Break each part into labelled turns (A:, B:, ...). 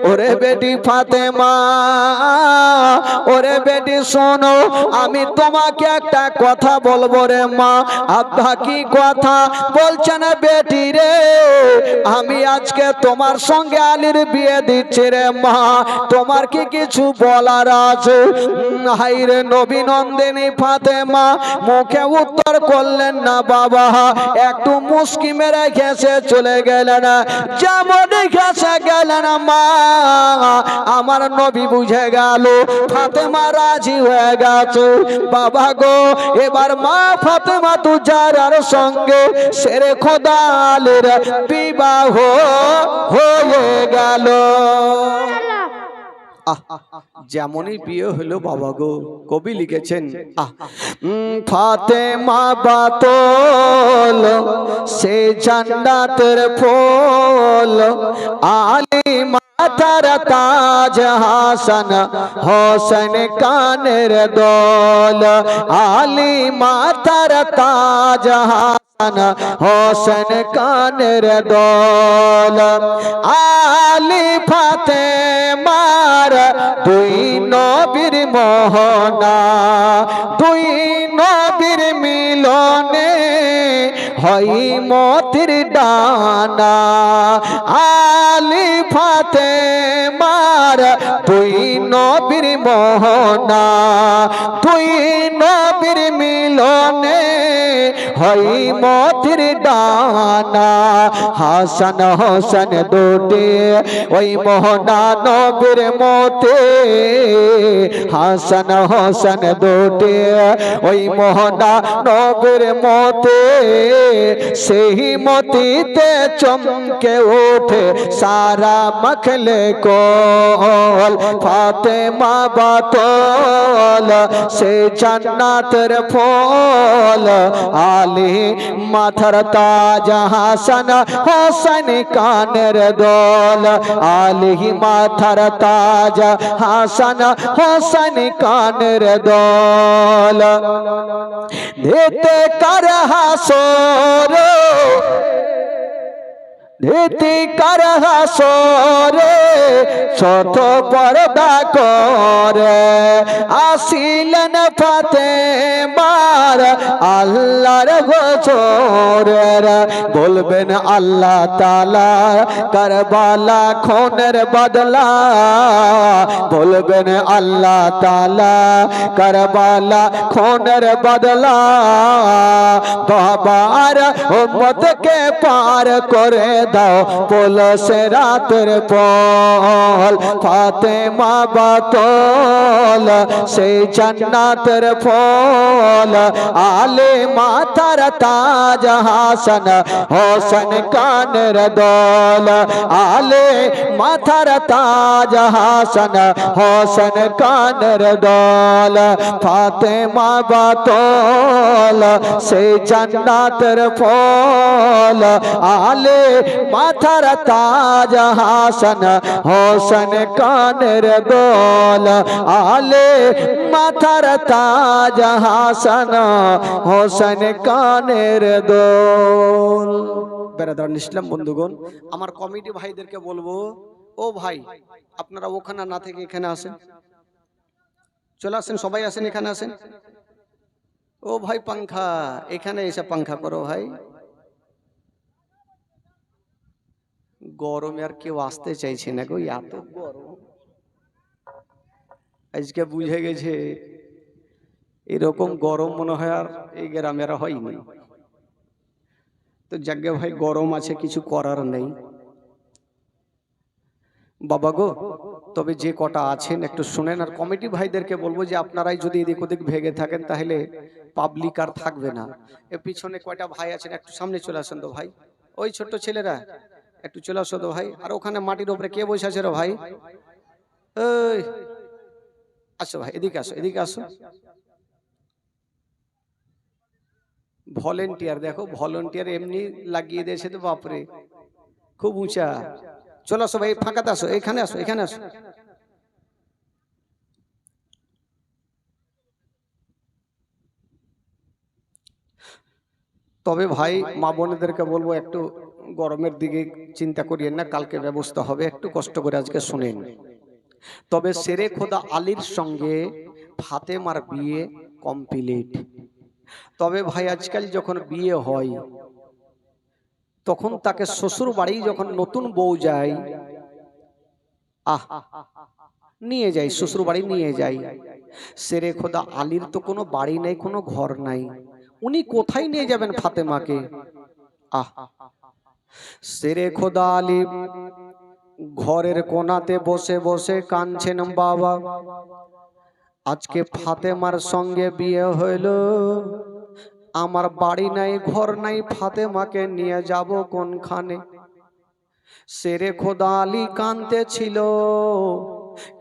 A: ওরে বেটি ফাতেমা, ওরে বেটি শোনো, আমি তোমাকে একটা কথা বলবো রে মা। আব্বা কি কথা বলছেন বেটি রে? আমি আজকে তোমার সঙ্গে আলীর বিয়ে দিচ্ছি রে মা, তোমার কি কিছু বলার আছে? হাইরে নবী নন্দিনী ফাতেমা মুখে উত্তর করলেন না বাবা, একটু মুস্কি মেরে ঘেসে চলে গেলেন। যেমন ঘেসে গেলেন মা, আমার নবী বুঝে গেল ফাতেমা রাজি হয়ে গেছে। বাবা গো, এবার মা ফাতেমা তুজারার সঙ্গে শেরে খোদা আলীর বিবাহ হয়ে গেল। যেমনই বিয়ে হলো বাবা গো, কবি লিখেছেন ফাতেমা বাতল সে জান্নাতের ফুল, আলী মাথার তাজ হাসান হোসেন কানের দোল, আলী মাথার তাজ হাসান হোসেন কানের দোল, আলী ফাতেমার দুই নবীর মোহনা, দুই নবীর মিলনে হয় মতির ডানা, আলী ফাতেমার দুই নবীর মোহনা, দুই নবীর মিলনে হয় মতির ডানা, হাসান হোসেন দুটি ওই মোহনা নবীর মতে, হাসান হোসেন দুটি ওই মোহনা নবীর মতে, সেই মতিতে চমকে ওঠে সারা মখলে কোল, ফাতেমা বাতল সে জান্নাতের ফুল, আলী মাথার তাজ হাসান হোসেন কানের দোল, আলী মাথার তাজ হাসান হোসেন কানের দোল, দিতে কর হাসর ধীতি কর হাসরে শত পর্দা করে, আসিলেন ফাতেমার আল্লাহর গোচরের, বলবেন আল্লাহ তাআলা কারবালা খুনের বদলা, বলবেন আল্লাহ তাআলা কারবালা খুনের বদলা, বাবার উম্মতকে পার করে দাও পলসে রাতের পল, ফাতেমা বাতল সেই জান্নাতের ফল, আলে মাথার তাজ হাসান হোসেন কানের দোল, আলে মাথার তাজ হাসান হোসেন কানের দোল, ফাতেমা বাতল সেই জান্নাতের ফল, আলে মাথার তাজ হাসান হোসেন কানের দোল, আলে মাথার তাজ হাসান হোসেন কানের দোল। বেরাদার ইসলাম বন্ধুগণ, আমার কমিটি ভাইদেরকে বলবো, ও ভাই আপনারা ওখানে না থেকে এখানে আসেন, চলে আসেন, সবাই আসেন, এখানে আসেন। ও ভাই পাংখা, এখানে এসে পাংখা করো ভাই, গরমে আর কেউ আসতে চাইছে না গো, এত গরম। আজকে বুঝে গেছে এরকম গরম মনে হয় আর এই গ্রামে আর হয়নি। তো যাকে ভাই গরম আছে, কিছু করার নেই বাবা গো। তবে যে কটা আছেন একটু শুনেন, আর কমিটি ভাইদেরকে বলবো যে আপনারাই যদি এদিক ওদিক ভেগে থাকেন তাহলে পাবলিক আর থাকবে না। এর পিছনে কয়টা ভাই আছেন একটু সামনে চলে আসেন তো ভাই, ওই ছোট্ট ছেলেরা একটু চলে আসো তো ভাই। আর ওখানে মাটির উপরে কে বসে আছে রে ভাই? এই আসো ভাই, এদিকে আসো, এদিকে আসো। ভলেন্টিয়ার দেখো, ভলেন্টিয়ার এমনি লাগিয়ে দিয়েছে তো বাপরে, খুব উঁচা। চলো আসো ভাই, ফাঁকাতে আসো, এখানে আসো, এখানে আসো। তবে ভাই মা বোনেদেরকে বলবো একটু গরমের দিকে চিন্তা করিয়েন না, কালকে ব্যবস্থা হবে, একটু কষ্ট করে আজকে শুনেন। তবে শেরে খোদা আলীর সঙ্গে ফাতেমার বিয়ে কমপ্লিট। তবে ভাই আজকাল যখন বিয়ে হয় তখন তাকে শ্বশুর বাড়ি যখন নতুন বউ যায়, নিয়ে যায় শ্বশুর বাড়ি নিয়ে যায়। শেরে খোদা আলীর তো কোনো বাড়ি নেই, কোনো ঘর নাই, উনি কোথায় নিয়ে যাবেন ফাতেমাকে? শেরে খোদা আলী ঘরের কোণাতে বসে বসে কাঁদছেন, বাবা আজকে ফাতেমার সঙ্গে বিয়ে হইল, আমার বাড়ি নাই ঘর নাই, ফাতেমাকে নিয়ে যাব কোনখানে? শেরে খোদা আলী কাঁদতে ছিল,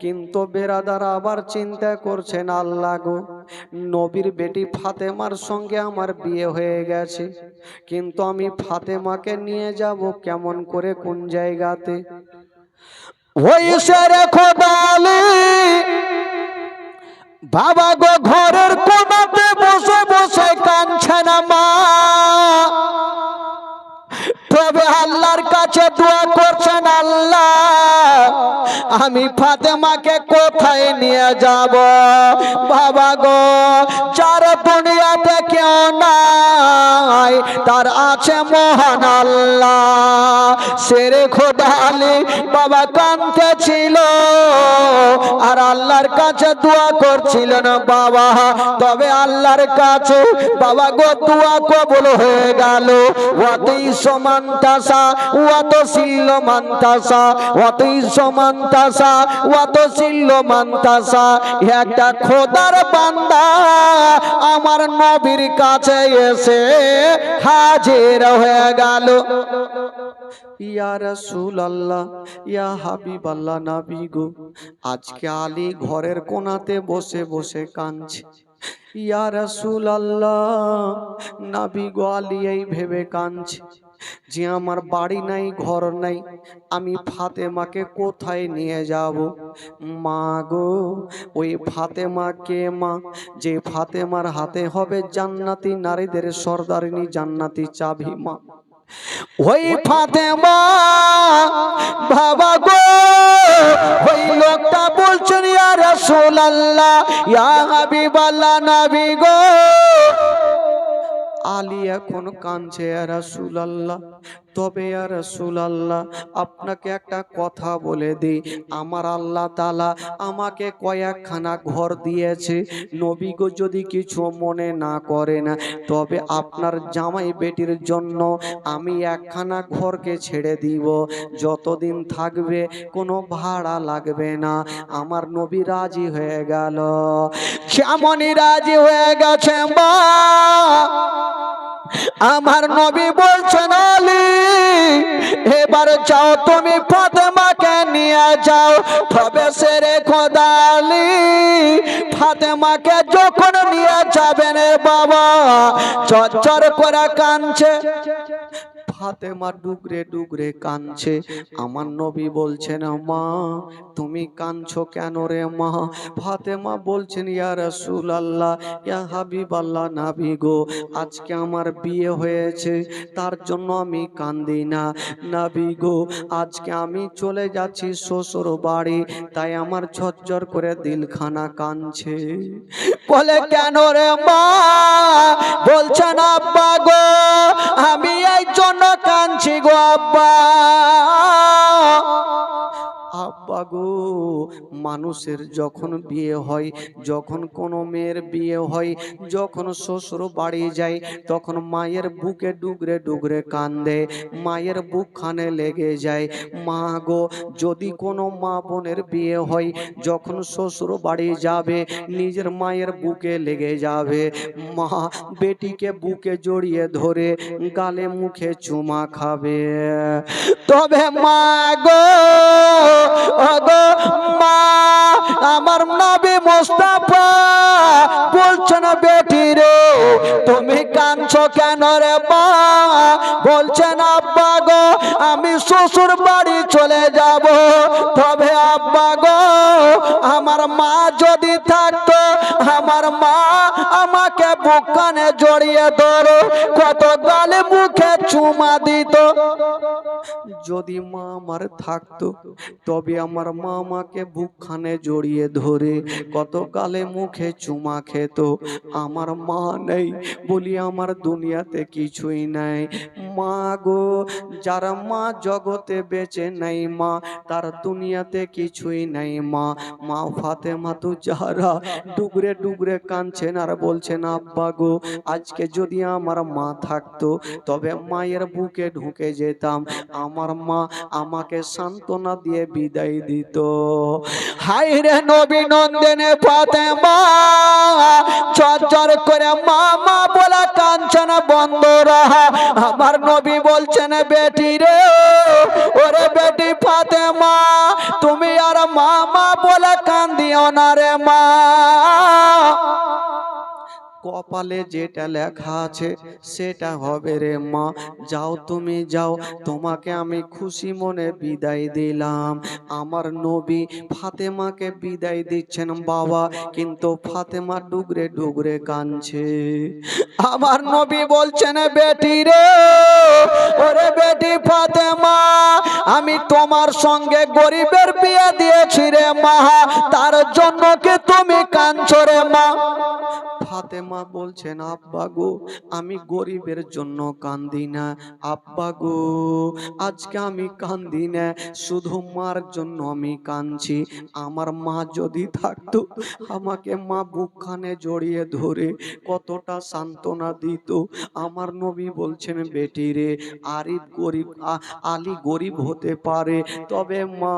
A: কিন্তু বেরাদার আবার চিন্তা করছেন, আল্লাহ গো নবীর বেটি ফাতেমার সঙ্গে আমার বিয়ে হয়ে গেছে, কিন্তু আমি ফাতেমাকে নিয়ে যাব কেমন করে, কোন জায়গাতে? ওই শেরে খোদা আলী বাবা গো ঘরের কোণাতে বসে বসে কাঁদছেন মা, তবে আল্লাহর কাছে দোয়া করছেন, আল্লাহ আমি ফাতেমাকে কোথায় নিয়ে যাব? বাবা গো চার দুনিয়াতে কেউ নাই, তার আছে মহান আল্লাহ। শেরে খোদা আলী বাবা কাঁদতে ছিল আর আল্লাহর কাছে দোয়া করছিলেন বাবা, তবে আল্লাহর কাছে বাবা গো দোয়া কবুল হয়ে গেল। ওয়াতেই সমান্তাসা ওয়াত সিল্ল মান্তাসা, ওয়াতেই সমান্তাসা ওয়াত সিল্ল মান্তাসা, একটা খোদার বান্দা আমার নবীর কাছে এসে হাজির হয়ে গেল। ইয়া রাসূলুল্লাহ ইয়া হাবিবাল্লাহ, নবী গো আজকে আলী ঘরের কোণাতে বসে বসে কাঁদছে। ইয়া রাসূলুল্লাহ, নবী গো আলী এই ভেবে কাঁদছে যে আমার বাড়ি নাই ঘর নাই, আমি ফাতেমাকে কোথায় নিয়ে যাব? মা গো ওই ফাতেমা কে মা? যে ফাতেমার হাতে হবে জান্নাতি নারীদের সর্দারিনী, জান্নাতি চাবি মা। ওই ফাতেমা বাবা গো ওই লোকটা বলছেন, ইয়া রাসূলুল্লাহ ইয়া হাবিবাল্লাহ, নবী গো আলী এখন কাঁদছে ইয়া রাসূলুল্লাহ। তবে ইয়া রাসূলুল্লাহ আপনাকে একটা কথা বলে দিই, আমার আল্লাহ তাআলা আমাকে কয়েকখানা ঘর দিয়েছে, নবী গো যদি কিছু মনে না করেন তবে আপনার জামাই বেটির জন্য আমি একখানা ঘরকে ছেড়ে দিব, যতদিন থাকবে কোনো ভাড়া লাগবে না। আমার নবী রাজি হয়ে গেল, কেমনই রাজি হয়ে গেছে মা। আমার নবী বলছেন, আলী এবার যাও তুমি ফাতেমাকে নিয়ে যাও। তবে শেরে খোদা আলী ফাতেমাকে যখন নিয়ে যাবেন বাবা চরচর করে কাঁদছে, ফাতেমা ডুগরে ডুগরে কাঁদছে। আমার নবী বলছেন, মা তুমি কাঁদছো কেন রে মা? ফাতেমা বলছেন, ইয়া রাসূলুল্লাহ ইয়া হাবিবাল্লাহ, নবী গো আজকে আমার বিয়ে হয়েছে, তার জন্য আমি কাঁদি না। নবী গো আজকে আমি চলে যাচ্ছি শ্বশুর বাড়ি, তাই আমার ঝরঝর করে দিলখানা কাঁদছে। বলে কেন রে মা? বলছেন, আব্বা গো আমি এই জন্য কাঁদছি গো আব্বা। আব্বা গো মানুষের যখন বিয়ে হয়, যখন কোনো মেয়ের বিয়ে হয়, যখন শ্বশুর বাড়ি যায়, তখন মায়ের বুকে ডুগরে ডুগরে কান্দে, মায়ের বুকখানে লেগে যায়। মা গো যদি কোনো মা বোনের বিয়ে হয়, যখন শ্বশুর বাড়ি যাবে নিজের মায়ের বুকে লেগে যাবে, মা বেটিকে বুকে জড়িয়ে ধরে গালে মুখে চুমা খাবে। তবে মা গো ওগো মা, আমার নবী মুস্তাফা বলছেন, বেটি রে তুমি কাঁদছো কেন রে মা? বলছেন, আব্বা গো আমি শ্বশুর বাড়ি চলে যাব, তবে আব্বা গো আমার মা যদি থাকতো, আমার মা আমাকে বুক কানে জড়িয়ে ধরো, কত গালে মুখে চুমা দিত। যদি মা আমার থাকতো তবে আমার মা আমাকে বুকখানে জড়িয়ে ধরে কত কালে মুখে চুমা খেত। আমার মা নেই বলি আমার দুনিয়াতে কিছুই নাই। মা গো, যারা মা জগতে বেঁচে নাই মা, তার দুনিয়াতে কিছুই নাই মা। মা ফাতেমা তু যারা ডুগরে ডুগরে কাঁদছেন আর বলছেন আব্বা গো, আজকে যদি আমার মা থাকতো তবে মায়ের বুকে ঢুকে যেতাম, আমার মা আমাকে সান্ত্বনা দিয়ে বিদায় দিত। হায় রে নবী নন্দিনী ফাতেমা, চরচর করে মা মা বলা কাঞ্চন বন্ধ রাহা। আমার নবী বলছেন বেটি রে, ওরে বেটি ফাতেমা, তুমি আর মা মা বলে কান্দিও না রে মা। কপালে যেটা লেখা আছে সেটা হবে রে মা। যাও তুমি যাও, তোমাকে আমি খুশি মনে বিদায় দিলাম। আমার নবী ফাতেমাকে বিদায় দিচ্ছেন বাবা, কিন্তু ফাতেমা ডুগরে ডুগরে কাঁদছে। আমার নবী বলছেন বেটি রে, ওরে বেটি ফাতেমা, আমি তোমার সঙ্গে গরিবের বিয়ে দিয়েছি রে মা, তার জন্য কি তুমি কাঁদছো রে মা? ফাতেমা বলছেন আব্বা গো, আমি গরিবের জন্য কান্দি না আব্বা গো, আজকে আমি কান্দি না, শুধু মার জন্য আমি কাঁদছি। আমার মা যদি থাকতো আমাকে মা বুকখানে জড়িয়ে ধরে কতটা সান্ত্বনা দিত। আমার নবী বলছেন বেটি রে, আলী গরিব হতে পারে, তবে মা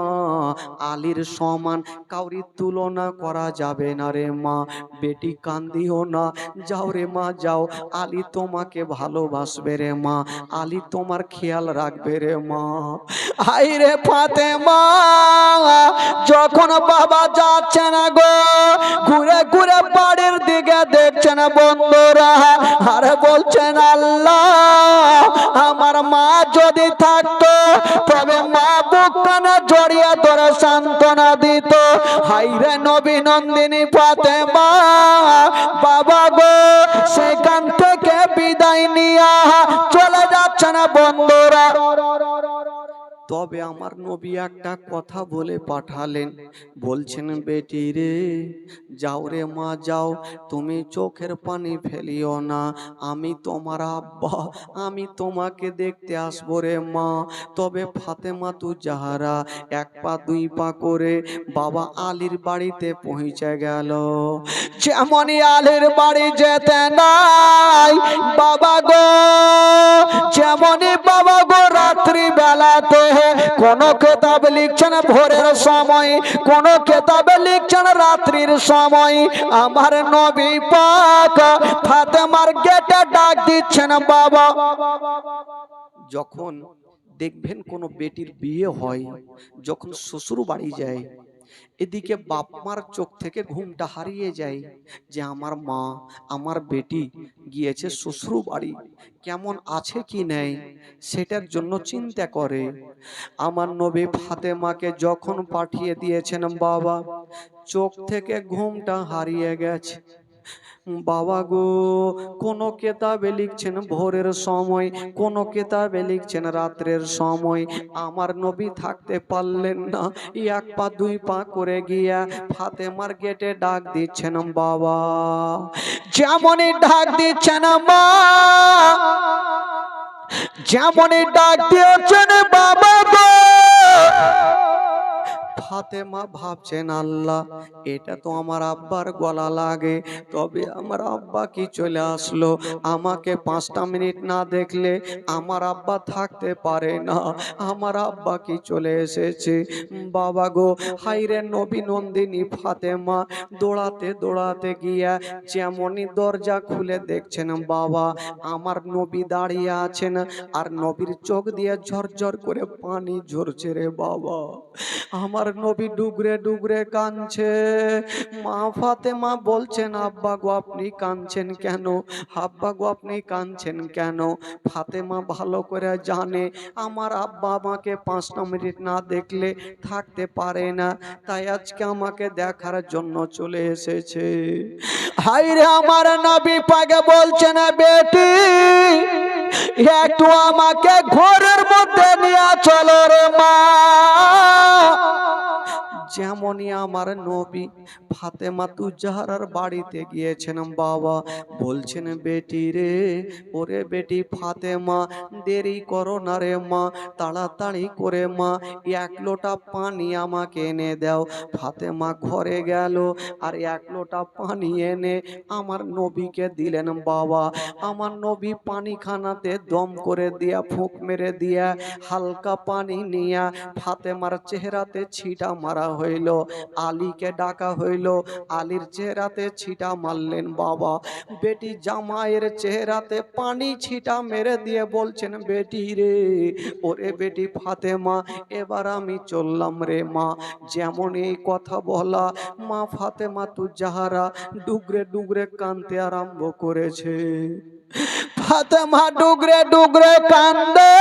A: আলীর সমান কাউরি তুলনা করা যাবে না রে মা। বেটি কান্দিও না, যাও রে মা যাও, আলী তোমাকে ভালোবাসবে রে মা, আলী তোমার খেয়াল রাখবে রে মা। হাই রে ফাতেমা, যখন বাবা যাচ্ছেন গো, ঘুরে ঘুরে বাড়ির দিকে দেখছেন বন্ধুরা, আর বলছেন আল্লাহ, আমার মা যদি থাকতো তবে মা বুকখানে জড়িয়ে ধরে সান্ত্বনা দিত। হাই রে নবী নন্দিনী ফাতেমা, বাবা গো সেখান থেকে বিদায় নিয়ে চলে যাচ্ছেন বন্ধুরা। তবে আমার নবী একটা কথা বলে পাঠালেন, বলছেন বেটি রে, যাও রে মা যাও, তুমি চোখের পানি ফেলিও না, আমি তোমার আব্বা, আমি তোমাকে দেখতে আসবো রে মা। তবে ফাতেমা তু জাহারা এক পা দুই পা করে বাবা আলীর বাড়িতে পৌঁছে গেল। যেমনই আলীর বাড়ি যেতে নাই বাবা গো, যেমনই বাবা গো রাত্রি বেলাতে কোন কিতাব লিখছেন ভোরের সময়, কোন কিতাবে লিখছেন রাত্রির সময়, আমার নবী পাক ফাতেমার গেটে ডাক দিচ্ছেন বাবা। যখন দেখবেন কোন বেটির বিয়ে হয়, যখন শ্বশুর বাড়ি যায়, এদিকে বাপ মার চোখ থেকে ঘুমটা হারিয়ে যায় যে আমার মা আমার বেটি গিয়েছে শ্বশুর বাড়ি, কেমন আছে কি নেই সেটার জন্য চিন্তা করে। আমার নবী ফাতেমাকে যখন পাঠিয়ে দিয়েছেন বাবা, চোখ থেকে ঘুমটা হারিয়ে গেছে। বাবা গো, কোন কিতাবে লিখছেন ভোরের সময়, কোন কিতাবে লিখছেন রাত্রের সময়, আমার নবী থাকতে পারলেন না, এক পা দুই পা করে গিয়া ফাতেমার গেটে ডাক দিচ্ছেন বাবা। যেমনই ডাক দিচ্ছেন মা, যেমনই ডাক দিয়েছেন বাবা গো, ফাতেমা ভাবছেন আল্লাহ, এটা তো আমার আব্বার গলা লাগে, তবে আমার আব্বা কি চলে আসলো, আমাকে 5টা মিনিট না দেখলে আমার আব্বা থাকতে পারে না, আমার আব্বা কি চলে এসেছে। বাবা গো, হাইরে নবী নন্দিনী ফাতেমা দৌড়াতে দৌড়াতে গিয়া যেমনই দরজা খুলে দেখছেন বাবা আমার নবী দাঁড়িয়ে আছেন, আর নবীর চোখ দিয়ে ঝরঝর করে পানি ঝরছে রে বাবা। আমার নবী ডুগরে ডুগরে কাঁদছে। মা ফাতেমা বলছেন আব্বা গো আপনি কাঁদছেন কেন, আব্বা গো আপনি কাঁদছেন কেন। ফাতেমা ভালো করে জানে আমার আব্বা আমাকে 5টা মিনিট না দেখলে থাকতে পারে না, তাই আজকে আমাকে দেখার জন্য চলে এসেছে। হায়রে আমার নবী পাকে বলছেন বেটি, একটু আমাকে ঘরের মধ্যে নিয়ে চলো রে মা। যেমনই আমার নবী ফাতেমা তুজাহারার বাড়িতে গিয়েছেন বাবা, বলছেন বেটি রে, ওরে বেটি ফাতেমা, দেরি করো না রে মা, তাড়াতাড়ি করে মা এক লোটা পানি আমাকে এনে দাও। ফাতেমা ঘরে গেল আর এক লোটা পানি এনে আমার নবীকে দিলেন বাবা। আমার নবী পানিখানাতে দম করে দিয়া, ফুঁক মেরে দিয়া, হালকা পানি নিয়া ফাতেমার চেহারাতে ছিটা মারা হইল। আলীকে ডাকা হইল, আলীর চেহারাতে ছিটা মারলেন বাবা। বেটি জামাইয়ের চেহারাতে পানি ছিটা মেরে দিয়ে বলছেন বেটি রে, ওরে বেটি ফাতেমা, এবার আমি চললাম রে মা। যেমন এই কথা বলা, মা ফাতেমা তুজাহারা ডুগরে ডুগরে কাঁদতে আরম্ভ করেছে। ফাতেমা ডুগরে ডুগরে কান্দে।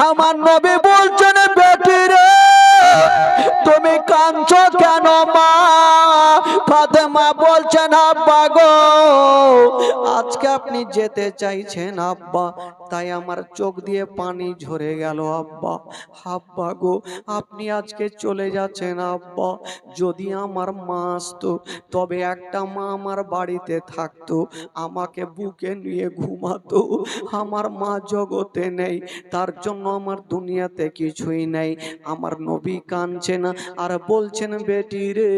A: আমার নবী বলছেন বেটি রে, তুমি কাঁদছো কেন মা? ফাতেমা বলছেন আব্বা গো, আজকে আপনি যেতে চাইছেন আব্বা, তাই আমার চোখ দিয়ে পানি ঝরে গেল আব্বা। আব্বা গো, আপনি আজকে চলে যাচ্ছেন আব্বা, যদি আমার মা আসতো, তবে একটা মা আমার বাড়িতে থাকতো, আমাকে বুকে নিয়ে ঘুমাতো। আমার মা জগতে নেই, তার জন্য আমার দুনিয়াতে কিছুই নেই। আমার নবী কাঁদছেন আর বলছেন বেটি রে,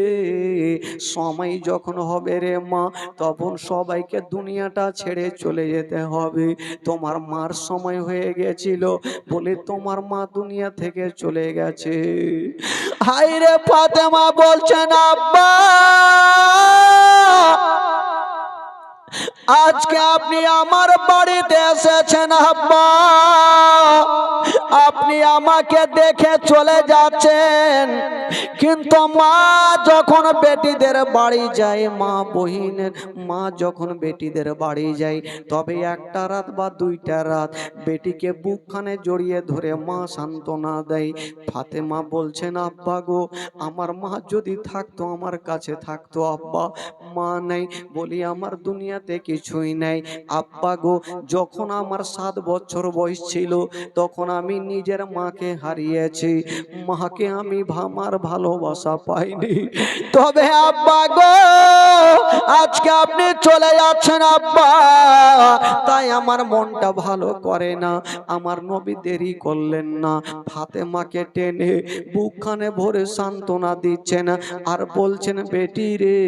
A: সময় যখন হবে রে মা, তখন সবাইকে দুনিয়াটা ছেড়ে চলে যেতে হবে। তোমার মার সময় হয়ে গেছিল বলে তোমার মা দুনিয়া থেকে চলে গেছে। হায় রে ফাতেমা বলছেন আব্বা, আজকে আপনি আমার বাড়িতে এসেছেন আব্বা, আপনি আমাকে দেখে চলে যাচ্ছেন, কিন্তু মা যখন বেটিদের বাড়ি যায়, মা বহিনের মা যখন বেটিদের বাড়ি যায়, তবে একটা রাত বা দুইটা রাত বেটিকে বুকখানে জড়িয়ে ধরে মা সান্ত্বনা দেয়। ফাতেমা বলছেন আব্বা গো, আমার মা যদি থাকতো, আমার কাছে থাকতো আব্বা, মা নেই বলি আমার দুনিয়াতে কিছুই নাই আব্বা গো। যখন আমার 7 বছর বয়স ছিল, তখন আমি নিজের মাকে হারিয়েছি, মাকে আমি আমার ভালোবাসা পাইনি। তবে আব্বা গো, আজকে আপনি চলে যাচ্ছেন আব্বা, তাই আমার মনটা ভালো করে না। আমার নবী দেরি করলেন না, ফাতেমাকে টেনে বুকখানে ভরে সান্ত্বনা দিচ্ছেন আর বলছেন বেটি রে,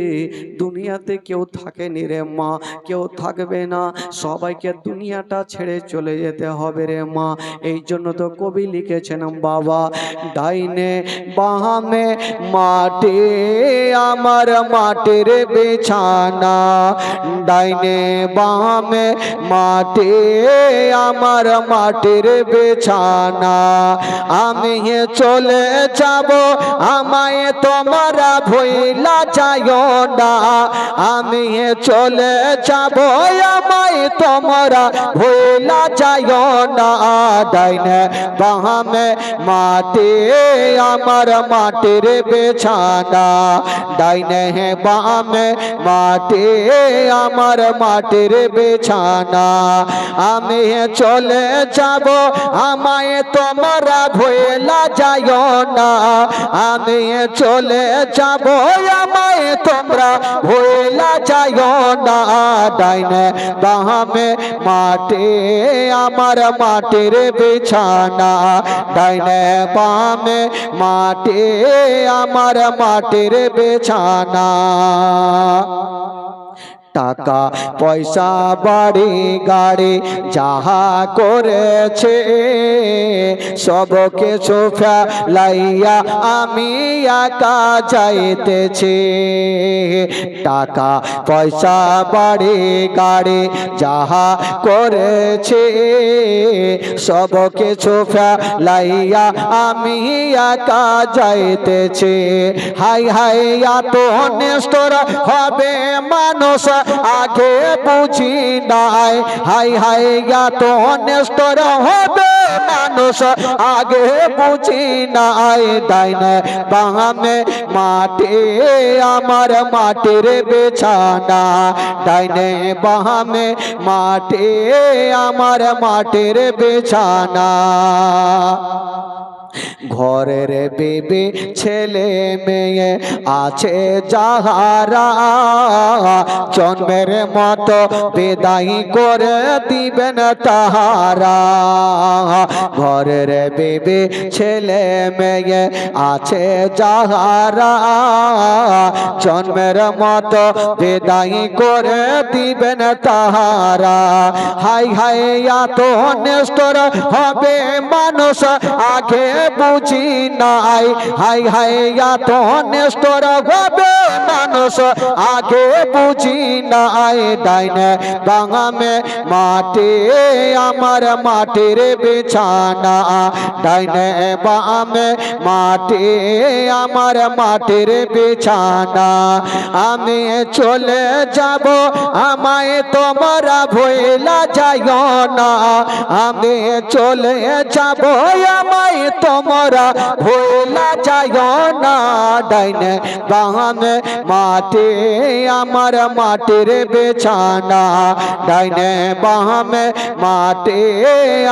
A: দুনিয়াতে কেউ থাকেনি রে মা, কেউ থাকবে না, সবাইকে দুনিয়াটা ছেড়ে চলে যেতে হবে রে মা। এই জন্য তো কবি লিখেছেন বাবা, ডাইনে বামে মাটি আমার মাটির বিছানা, ডাইনে বামে মাটি আমার মাটির বিছানা, আমি চলে যাব, আমায় তোমরা ভুইলা যাইও না, আমি চলে যাব, আমায় তোমরা ভুইলা যাইও না, ডাইনে বামে মাটি আমার মাটির বিছানা, ডাইনে বামে মাটি আমার মাটির বিছানা, আমি চলে যাব, আমায় তোমরা ভুইলা যাইও না, আমি চলে যাব, আমায় তোমরা ভুইলা যাইও না, ডাইনে বামে মাটি আমার মাটির বিছানা, ডাইনে বামে মাটি আমার মাটির বিছানা। টাকা পয়সা বাড়ি গাড়ি যাহা করেছে, সব কিছু ফেলাইয়া আমি একা যাইতেছি, টাকা পয়সা বাড়ি গাড়ি যাহা করেছে, সব কিছু ফেলাইয়া আমি একা যাইতেছি। হাই হাই এত নিষ্ঠুর হবে মানুষ, আগে বুঝি নাই হাই হাই এত নিষ্ঠুর হবে মানুষ আগে বুঝি নাই ডাইনে বামে মাটি আমার মাটির বিছানা ডাইনে বামে মাটি আমার মাটির বিছানা ঘরের বিবি ছেলে মেয়ে আছে যাহারা জন্মের মতো বিদায় করে দিবেন তাহারা ঘরের বিবি ছেলে মেয়ে আছে যাহারা জন্মের মতো বিদায় করে দিবেন তাহারা হাই হাই এত নিষ্ঠুর হবে মানুষ আগে বুঝি নাই হাই হাই এত নিষ্ঠুর হবে মানুষ আগে বুঝি নাই ডাইনে বামে মাটি আমার মাটির বিছানা ডাইনে বামে মাটি আমার মাটির বিছানা আমি চলে যাব আমায় তোমরা ভুলা যাইও না আমি চলে যাব আমায় তোমরা ভুলা যাইও না ডাইনে বামে মাটি আমার মাটির বিছানা ডাইনে বামে মাটি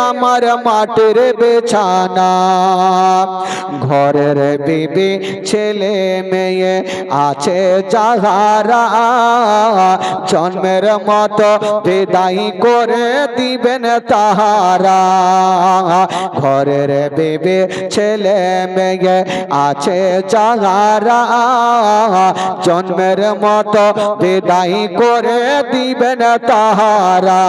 A: আমার মাটির বিছানা ঘরের বিবি ছেলে মেয়ে আছে যাহারা জন্মের মতো বিদায় করে দিবেন তাহারা ঘরের বিবি ছেলে মেয়ে আছে যাহারা জন্মের মতো বিদায় করে দিবেন তাহারা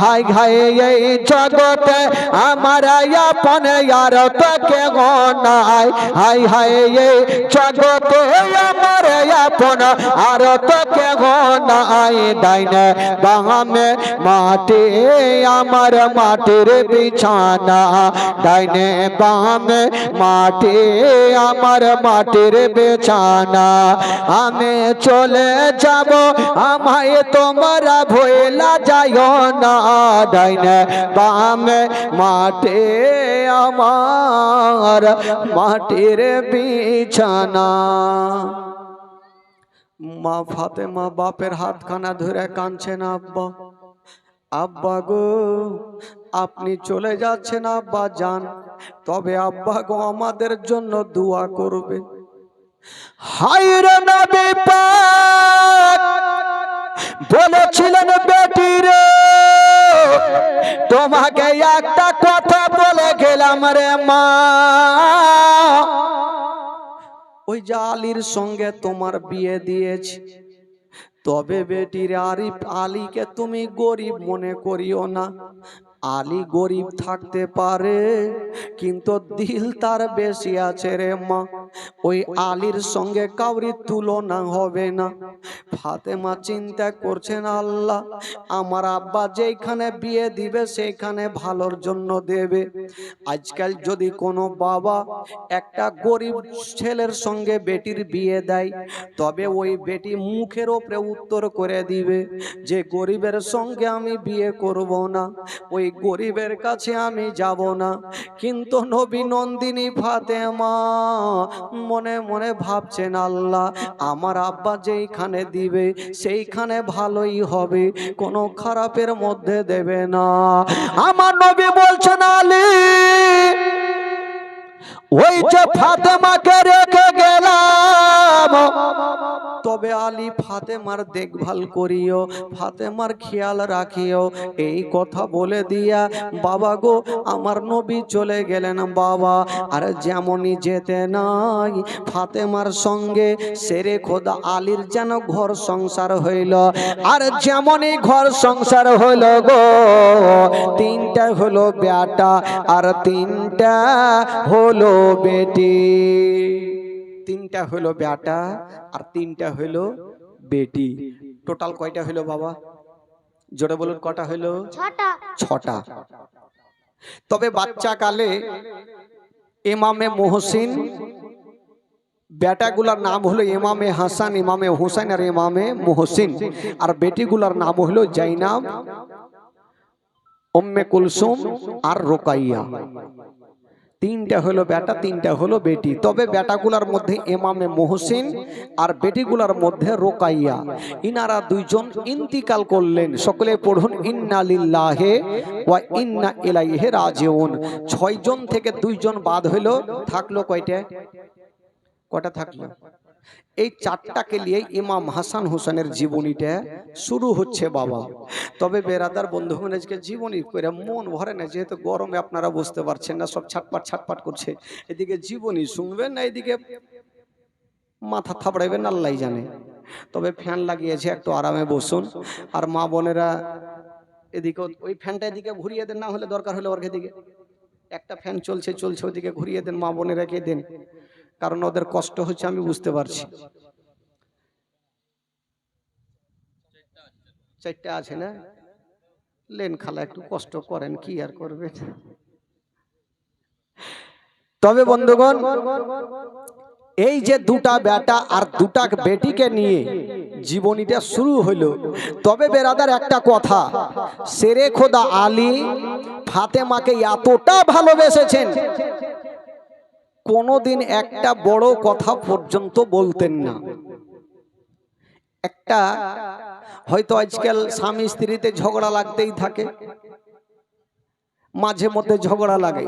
A: হাই হাই এই জগতে আমার আপন আর তো কেহ নাই হাই হাই এই জগতে আমার আপন আর তো কেহ নাই ডাইনে বামে মাটি আমার মাটির বিছানা ডাইনে বামে মাটি আমার মাটির বিছানা আমি চলে যাব আমায় তোমরা ভুলা যাইও না ডাইনে বামে মাটি আমার মাটির বিছানা মা ফাতেমা বাপের হাতখানা ধরে কাঁদছেন আব্বা আব্বা গো আপনি চলে যাচ্ছেন আব্বা যান তবে আব্বা গো আমাদের জন্য দোয়া করবে হায়রে নবী পাক বলেছিলেন বেটি রে তোমাকে একটা কথা বলে গেলাম রে মা ওই যে আলীর সঙ্গে তোমার বিয়ে দিয়েছি তবে বেটির আলীকে তুমি গরিব মনে করিও না আলী গরিব থাকতে পারে কিন্তু দিল তার বেশি আছে রে মা ওই আলীর সঙ্গে কাউরি তুলনা হবে না ফাতেমা চিন্তা করছেন আল্লাহ আমার আব্বা যেখানে বিয়ে দিবে সেখানে ভালোর জন্য দেবে আজকাল যদি কোনো বাবা একটা গরিব ছেলের সঙ্গে বেটির বিয়ে দেয় তবে ওই বেটি মুখের উপরে উত্তর করে দিবে যে গরিবের সঙ্গে আমি বিয়ে করব না ওই গরিবের কাছে আমি যাব না কিন্তু নবী নন্দিনী ফাতেমা মনে মনে ভাবছেন আল্লাহ আমার আব্বা যেইখানে দিবে সেইখানে ভালোই হবে কোনো খারাপের মধ্যে দেবে না আমার নবী বলছেন আলী ওই যে ফাতেমাকে রেখে গেলাম তবে আলী ফাতেমার দেখভাল করিও ফাতেমার খেয়াল রাখিও এই কথা বলে দিয়া বাবা গো আমার নবী চলে গেলেন বাবা আর যেমনই যেতে নাই ফাতেমার সঙ্গে সেরে খোদা আলীর যেন ঘর সংসার হইল আর যেমনই ঘর সংসার হইল গো তিনটা হলো বেটা আর তিনটা হলো বেটি তিনটা হলো বেটা আর তিনটা হলো বেটি টোটাল কয়টা হলো বাবা জোরে বলুন কটা হলো ছটা তবে বাচ্চা কালে ইমামে মুহসিন বেটাগুলার নাম হলো ইমামে হাসান, ইমামে হুসাইন আর ইমামে মুহসিন। আর বেটিগুলার নাম হলো জাইনাব, উম্মে কুলসুম আর রোকাইয়া। তিনটা হলো বেটা, তিনটা হলো বেটি। তবে বেটাগুলার মধ্যে ইমামে মুহসিন আর বেটিগুলার মধ্যে রোকাইয়া, ইনারা দুইজন ইন্তিকাল করলেন। সকলে পড়ুন ইন্না লিল্লাহি ওয়া ইন্না ইলাইহি রাজিউন। 6 জন থেকে 2 জন বাদ হইলো, থাকলো কয়টা থাকলো? এই 4টাকে নিয়ে ইমাম হাসান হুসেনের জীবনীটা শুরু হচ্ছে বাবা। তবে বেরাদার বন্ধুগণ, আজকে জীবনী করে মন ভরে না, যেহেতু গরমে আপনারা বুঝতে পারছেন না, সব ছাটপাট করছে। এদিকে জীবনী শুনবেন না, এদিকে মাথা থাপড়াইবেন, আল্লাহ জানে। তবে ফ্যান লাগিয়েছে, একটু আরামে বসুন। আর মা বোনেরা এদিকে ওই ফ্যানটা এদিকে ঘুরিয়ে দেন, না হলে দরকার হলে ওর দিকে একটা ফ্যান চলছে ওদিকে ঘুরিয়ে দেন, মা বোনেরা কে দেন, কারণ ওদের কষ্ট হচ্ছে, আমি বুঝতে পারছি। 4টা আছে না, লেন খালা, একটু কষ্ট করেন, কি আর করবেন। তবে বন্ধুগণ, এই যে 2টা বেটা আর 2টা বেটিকে নিয়ে জীবনীটা শুরু হলো। তবে বেরাদার একটা কথা, শেরে খোদা আলী ফাতেমাকে এতটা ভালোবেসেছেন, কোনদিন একটা বড় কথা পর্যন্ত বলতেন না। একটা হয়তো আজকাল স্বামী স্ত্রীতে ঝগড়া লাগতেই থাকে, মাঝে মধ্যে ঝগড়া লাগে,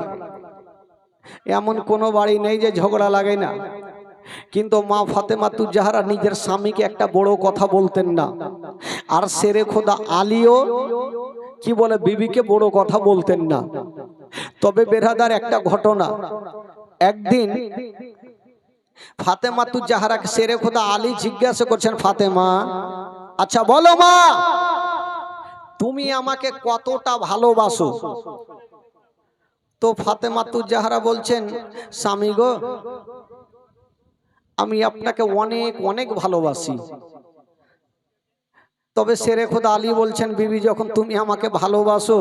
A: এমন কোনো বাড়ি নেই যে ঝগড়া লাগে না। কিন্তু মা ফাতেমা তুজাহারা নিজের স্বামীকে একটা বড় কথা বলতেন না। আর শেরে খোদা আলীও কি বলে, বিবিকে বড় কথা বলতেন না। তবে বেরাদার একটা ঘটনা, একদিন ফাতেমা তুজাহারাকে শেরে খোদা আলী জিজ্ঞাসা করছেন, ফাতেমা, আচ্ছা বলো মা, তুমি আমাকে কতটা ভালোবাসো? তো ফাতেমা তুজাহারা বলছেন, স্বামী গো, আমি আপনাকে অনেক অনেক ভালোবাসি। তবে শেরে খোদা আলী বলছেন, বিবি যখন তুমি আমাকে ভালোবাসো,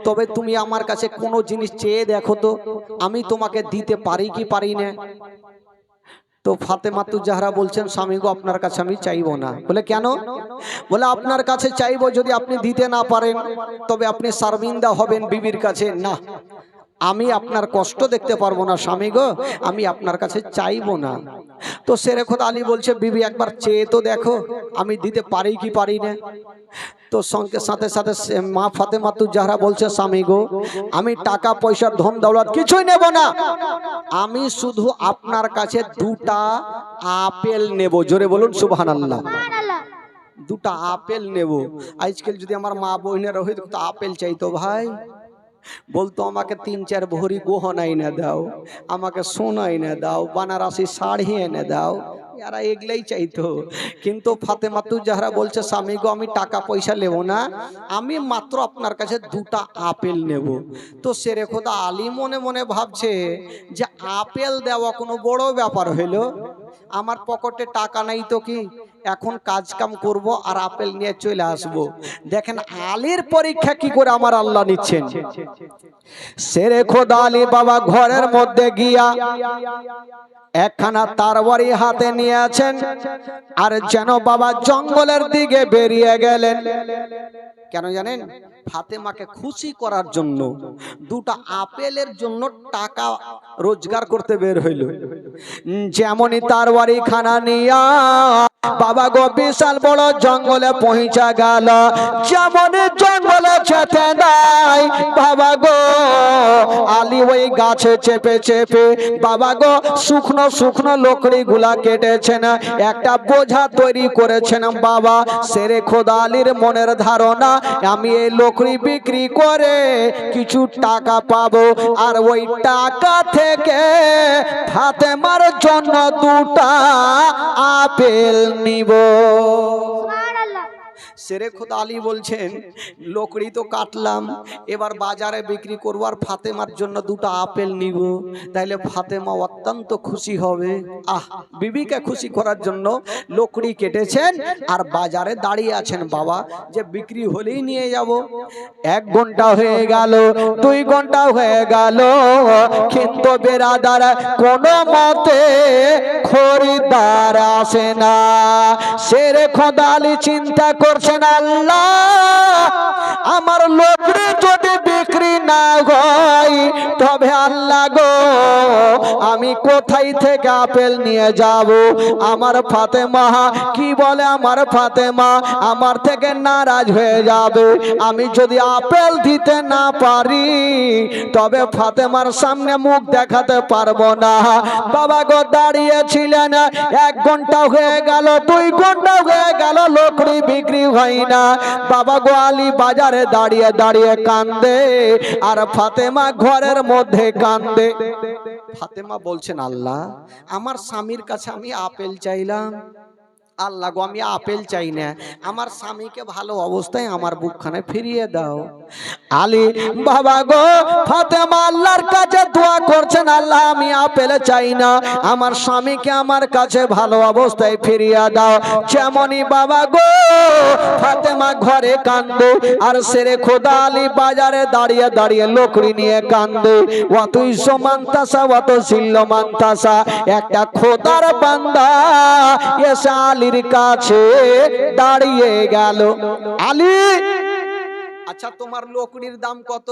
A: তবে তুমি আমার কাছে কোনো জিনিস চেয়ে দেখো তো, আমি তোমাকে দিতে পারি কি পারি না? তো ফাতেমা তুজাহারা বলছেন, স্বামী গো, আপনার কাছে আমি চাইবো না। বলে কেন? বলে আপনার কাছে চাইবো, যদি আপনি দিতে না পারেন তবে আপনি শর্মিন্দা হবেন বিবির কাছে। না, আমি আপনার কষ্ট দেখতে পারবো না স্বামী গো, আমি আপনার কাছে চাইবো না। তো শেরে খোদা আলী বলছে, বিবি একবার চেয়ে তো দেখো আমি দিতে পারি কি পারি না। তো সঙ্গে সাথে সাথে মা ফাতেমা তুজাহারা বলছে, স্বামী গো, আমি টাকা পয়সা ধন দৌলত কিছুই নেব না, আমি শুধু আপনার কাছে 2টা আপেল নেব। জোরে বলুন সুবহানাল্লাহ। 2টা আপেল নেব। আজকাল যদি আমার মা বোনেরা হইতো তো আপেল চাইতো ভাই, বলতো আমাকে 3-4 ভরি গহনা এনে দাও, আমাকে সোনা এনে দাও, বানারসি শাড়ি এনে দাও, এরা এগুলাই চাইতো। কিন্তু ফাতেমা তুজাহারা বলছে, স্বামী গো, আমি টাকা পয়সা নেব না, আমি মাত্র আপনার কাছে 2টা আপেল নেব। তো শেরে খোদা আলী মনে মনে ভাবছে যে আপেল দেওয়া কোনো বড় ব্যাপার হইলো, আমার পকেটে টাকা নাই তো কি, এখন কাজ কাম করব আর আপেল নিয়ে চলে আসব। দেখেন আলীর পরীক্ষা কি করে আমার আল্লাহ নিচ্ছেন। শেরে খোদা আলী বাবা ঘরের মধ্যে গিয়া একখানা তরবারি হাতে নিয়ে আছেন, আর যেন বাবা জঙ্গলের দিকে বেরিয়ে গেলেন। কেন জানেন? ফাতেমাকে খুশি করার জন্য, 2টা আপেলের জন্য টাকা রোজগার করতে বের হইল। যেমনই তরবারি খানা নিয়া বাবা গো বিশাল বড় জঙ্গলে পৌঁছা গেল। যেমন জঙ্গলে যেতে নাই বাবা গো, আলী ওই গাছে চেপে চেপে বাবা গো শুকনো শুকনো লকড়ি গুলা কেটেছেন, একটা বোঝা তৈরি করেছেন। বাবা শেরে খোদা আলীর মনের ধারণা, আমি এই লকড়ি বিক্রি করে কিছু টাকা পাবো, আর ওই টাকা থেকে ফাতেমার জন্য 2টা আপেল নিব। শেরে খোদা আলী বলছেন, লকড়ি তো কাটলাম, এবার বাজারে বিক্রি করবো আর ফাতেমার জন্য 2টা আপেল নিব, তাইলে ফাতেমা অত্যন্ত খুশি হবে। বিবিকে খুশি করার জন্য লকড়ি কেটেছেন আর বাজারে দাঁড়িয়ে আছেন বাবা, যে বিক্রি হলেই নিয়ে যাব। 1 ঘন্টা হয়ে গেল, 2 ঘন্টা হয়ে গেল, কিন্তু বেরাদার কোনো মতে খরিদ্দার আসে না। শেরে খোদা আলী চিন্তা করছেন, আল্লাহ আমার লোকরি যদি বিক্রি না হয় তবে আল্লাহ গো আমি কোথায় থেকে আপেল নিয়ে যাব? আমার ফাতেমা কি বলে, আমার ফাতেমা আমার থেকে নারাজ হয়ে যাবে। আমি যদি আপেল দিতে না পারি তবে ফাতেমার সামনে মুখ দেখাতে পারবো না। বাবা গো দাঁড়িয়েছিলেন, 1 ঘন্টা হয়ে গেল, 2 ঘন্টা হয়ে গেল, লোকরি বিক্রি হয় না। বাবা গো আলী বাজারে দাঁড়িয়ে দাঁড়িয়ে কান্দে আর ফাতেমা ঘরের মধ্যে কান্দে। ফাতেমা বলছেন, আল্লাহ আমার স্বামীর কাছে আমি আপেল চাইলাম, আল্লাহ গো আমি আপেল চাই না, আমার স্বামীকে ভালো অবস্থায় আমার বুকখানে ফিরিয়ে দাও। আলী বাবা গো ফাতেমা আল্লাহর কাছে দোয়া করছেন, আল্লাহ আমি আপেল চাই না, আমার স্বামীকে আমার কাছে ভালো অবস্থায় ফিরিয়ে দাও। যেমনই বাবা গো ফাতেমা ঘরে কান্দে আর শেরে খোদা আলী বাজারে দাঁড়িয়ে দাঁড়িয়ে লোকড়ি নিয়ে কান্দে। অতই সমান্তাসা অত শিল্লমান্তাসা একটা খোদার বান্দা এসে আলীর কাছে দাঁড়িয়ে গেল। আলী আচ্ছা তোমার লোকড়ির দাম কত?